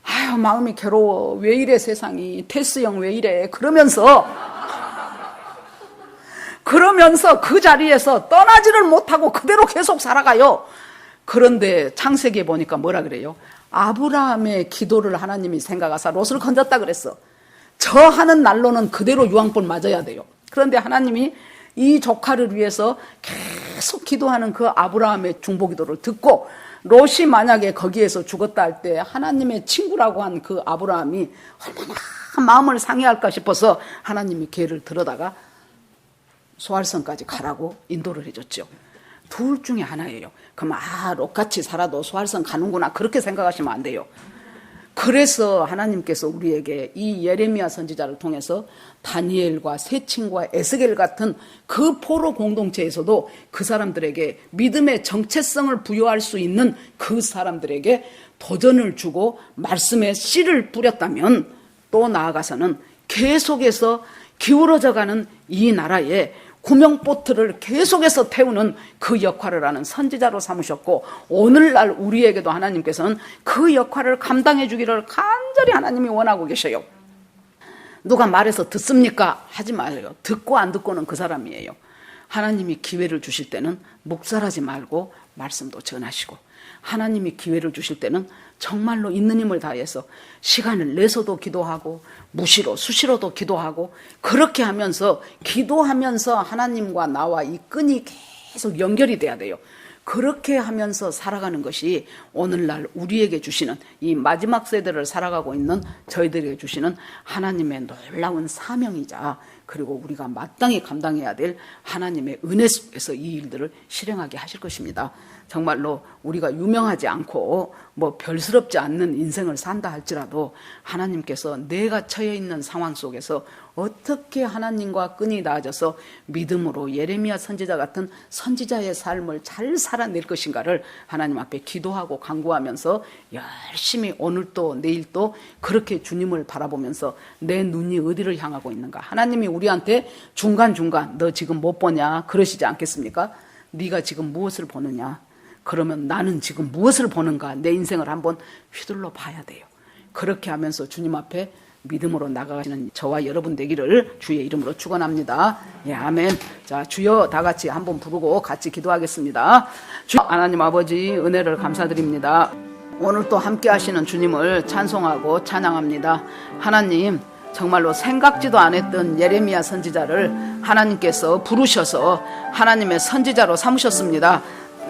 아유 마음이 괴로워. 왜 이래 세상이. 테스 형 왜 이래. 그러면서 그 자리에서 떠나지를 못하고 그대로 계속 살아가요. 그런데 창세기에 보니까 뭐라 그래요? 아브라함의 기도를 하나님이 생각하사 롯을 건졌다 그랬어. 저 하는 날로는 그대로 유황불 맞아야 돼요. 그런데 하나님이 이 조카를 위해서 계속 기도하는 그 아브라함의 중보기도를 듣고 롯이 만약에 거기에서 죽었다 할 때 하나님의 친구라고 한 그 아브라함이 얼마나 마음을 상해할까 싶어서 하나님이 기회를 들어다가 소알성까지 가라고 인도를 해줬죠. 둘 중에 하나예요. 그럼 롯같이 살아도 소알성 가는구나 그렇게 생각하시면 안 돼요. 그래서 하나님께서 우리에게 이 예레미야 선지자를 통해서 다니엘과 세 친구와 에스겔 같은 그 포로 공동체에서도 그 사람들에게 믿음의 정체성을 부여할 수 있는 그 사람들에게 도전을 주고 말씀의 씨를 뿌렸다면 또 나아가서는 계속해서 기울어져가는 이 나라에 구명보트를 계속해서 태우는 그 역할을 하는 선지자로 삼으셨고 오늘날 우리에게도 하나님께서는 그 역할을 감당해 주기를 간절히 하나님이 원하고 계셔요. 누가 말해서 듣습니까? 하지 말아요. 듣고 안 듣고는 그 사람이에요. 하나님이 기회를 주실 때는 묵살하지 말고 말씀도 전하시고 하나님이 기회를 주실 때는 정말로 있는 힘을 다해서 시간을 내서도 기도하고 무시로 수시로도 기도하고 그렇게 하면서 기도하면서 하나님과 나와 이 끈이 계속 연결이 돼야 돼요. 그렇게 하면서 살아가는 것이 오늘날 우리에게 주시는 이 마지막 세대를 살아가고 있는 저희들에게 주시는 하나님의 놀라운 사명이자 그리고 우리가 마땅히 감당해야 될 하나님의 은혜 속에서 이 일들을 실행하게 하실 것입니다. 정말로 우리가 유명하지 않고 뭐 별스럽지 않는 인생을 산다 할지라도 하나님께서 내가 처해 있는 상황 속에서 어떻게 하나님과 끈이 닿아져서 믿음으로 예레미야 선지자 같은 선지자의 삶을 잘 살아낼 것인가를 하나님 앞에 기도하고 간구하면서 열심히 오늘도 내일도 그렇게 주님을 바라보면서 내 눈이 어디를 향하고 있는가. 하나님이 우리한테 중간중간 너 지금 못 보냐 그러시지 않겠습니까? 네가 지금 무엇을 보느냐. 그러면 나는 지금 무엇을 보는가 내 인생을 한번 휘둘러 봐야 돼요. 그렇게 하면서 주님 앞에 믿음으로 나가시는 저와 여러분 되기를 주의 이름으로 축원합니다. 예, 아멘. 자, 주여 다 같이 한번 부르고 같이 기도하겠습니다. 주 하나님 아버지 은혜를 감사드립니다. 오늘 또 함께 하시는 주님을 찬송하고 찬양합니다. 하나님 정말로 생각지도 않았던 예레미야 선지자를 하나님께서 부르셔서 하나님의 선지자로 삼으셨습니다.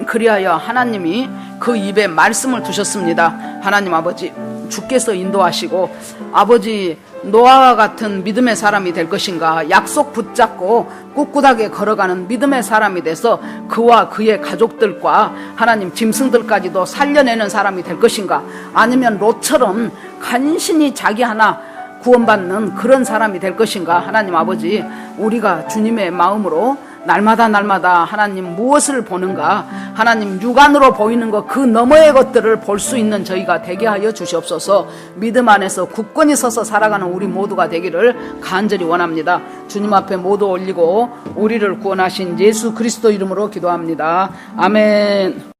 그리하여 하나님이 그 입에 말씀을 두셨습니다. 하나님 아버지 주께서 인도하시고 아버지 노아와 같은 믿음의 사람이 될 것인가. 약속 붙잡고 꿋꿋하게 걸어가는 믿음의 사람이 돼서 그와 그의 가족들과 하나님 짐승들까지도 살려내는 사람이 될 것인가. 아니면 롯처럼 간신히 자기 하나 구원받는 그런 사람이 될 것인가. 하나님 아버지 우리가 주님의 마음으로 날마다 하나님 무엇을 보는가, 하나님 육안으로 보이는 것 그 너머의 것들을 볼 수 있는 저희가 되게 하여 주시옵소서. 믿음 안에서 굳건히 서서 살아가는 우리 모두가 되기를 간절히 원합니다. 주님 앞에 모두 올리고 우리를 구원하신 예수 그리스도 이름으로 기도합니다. 아멘.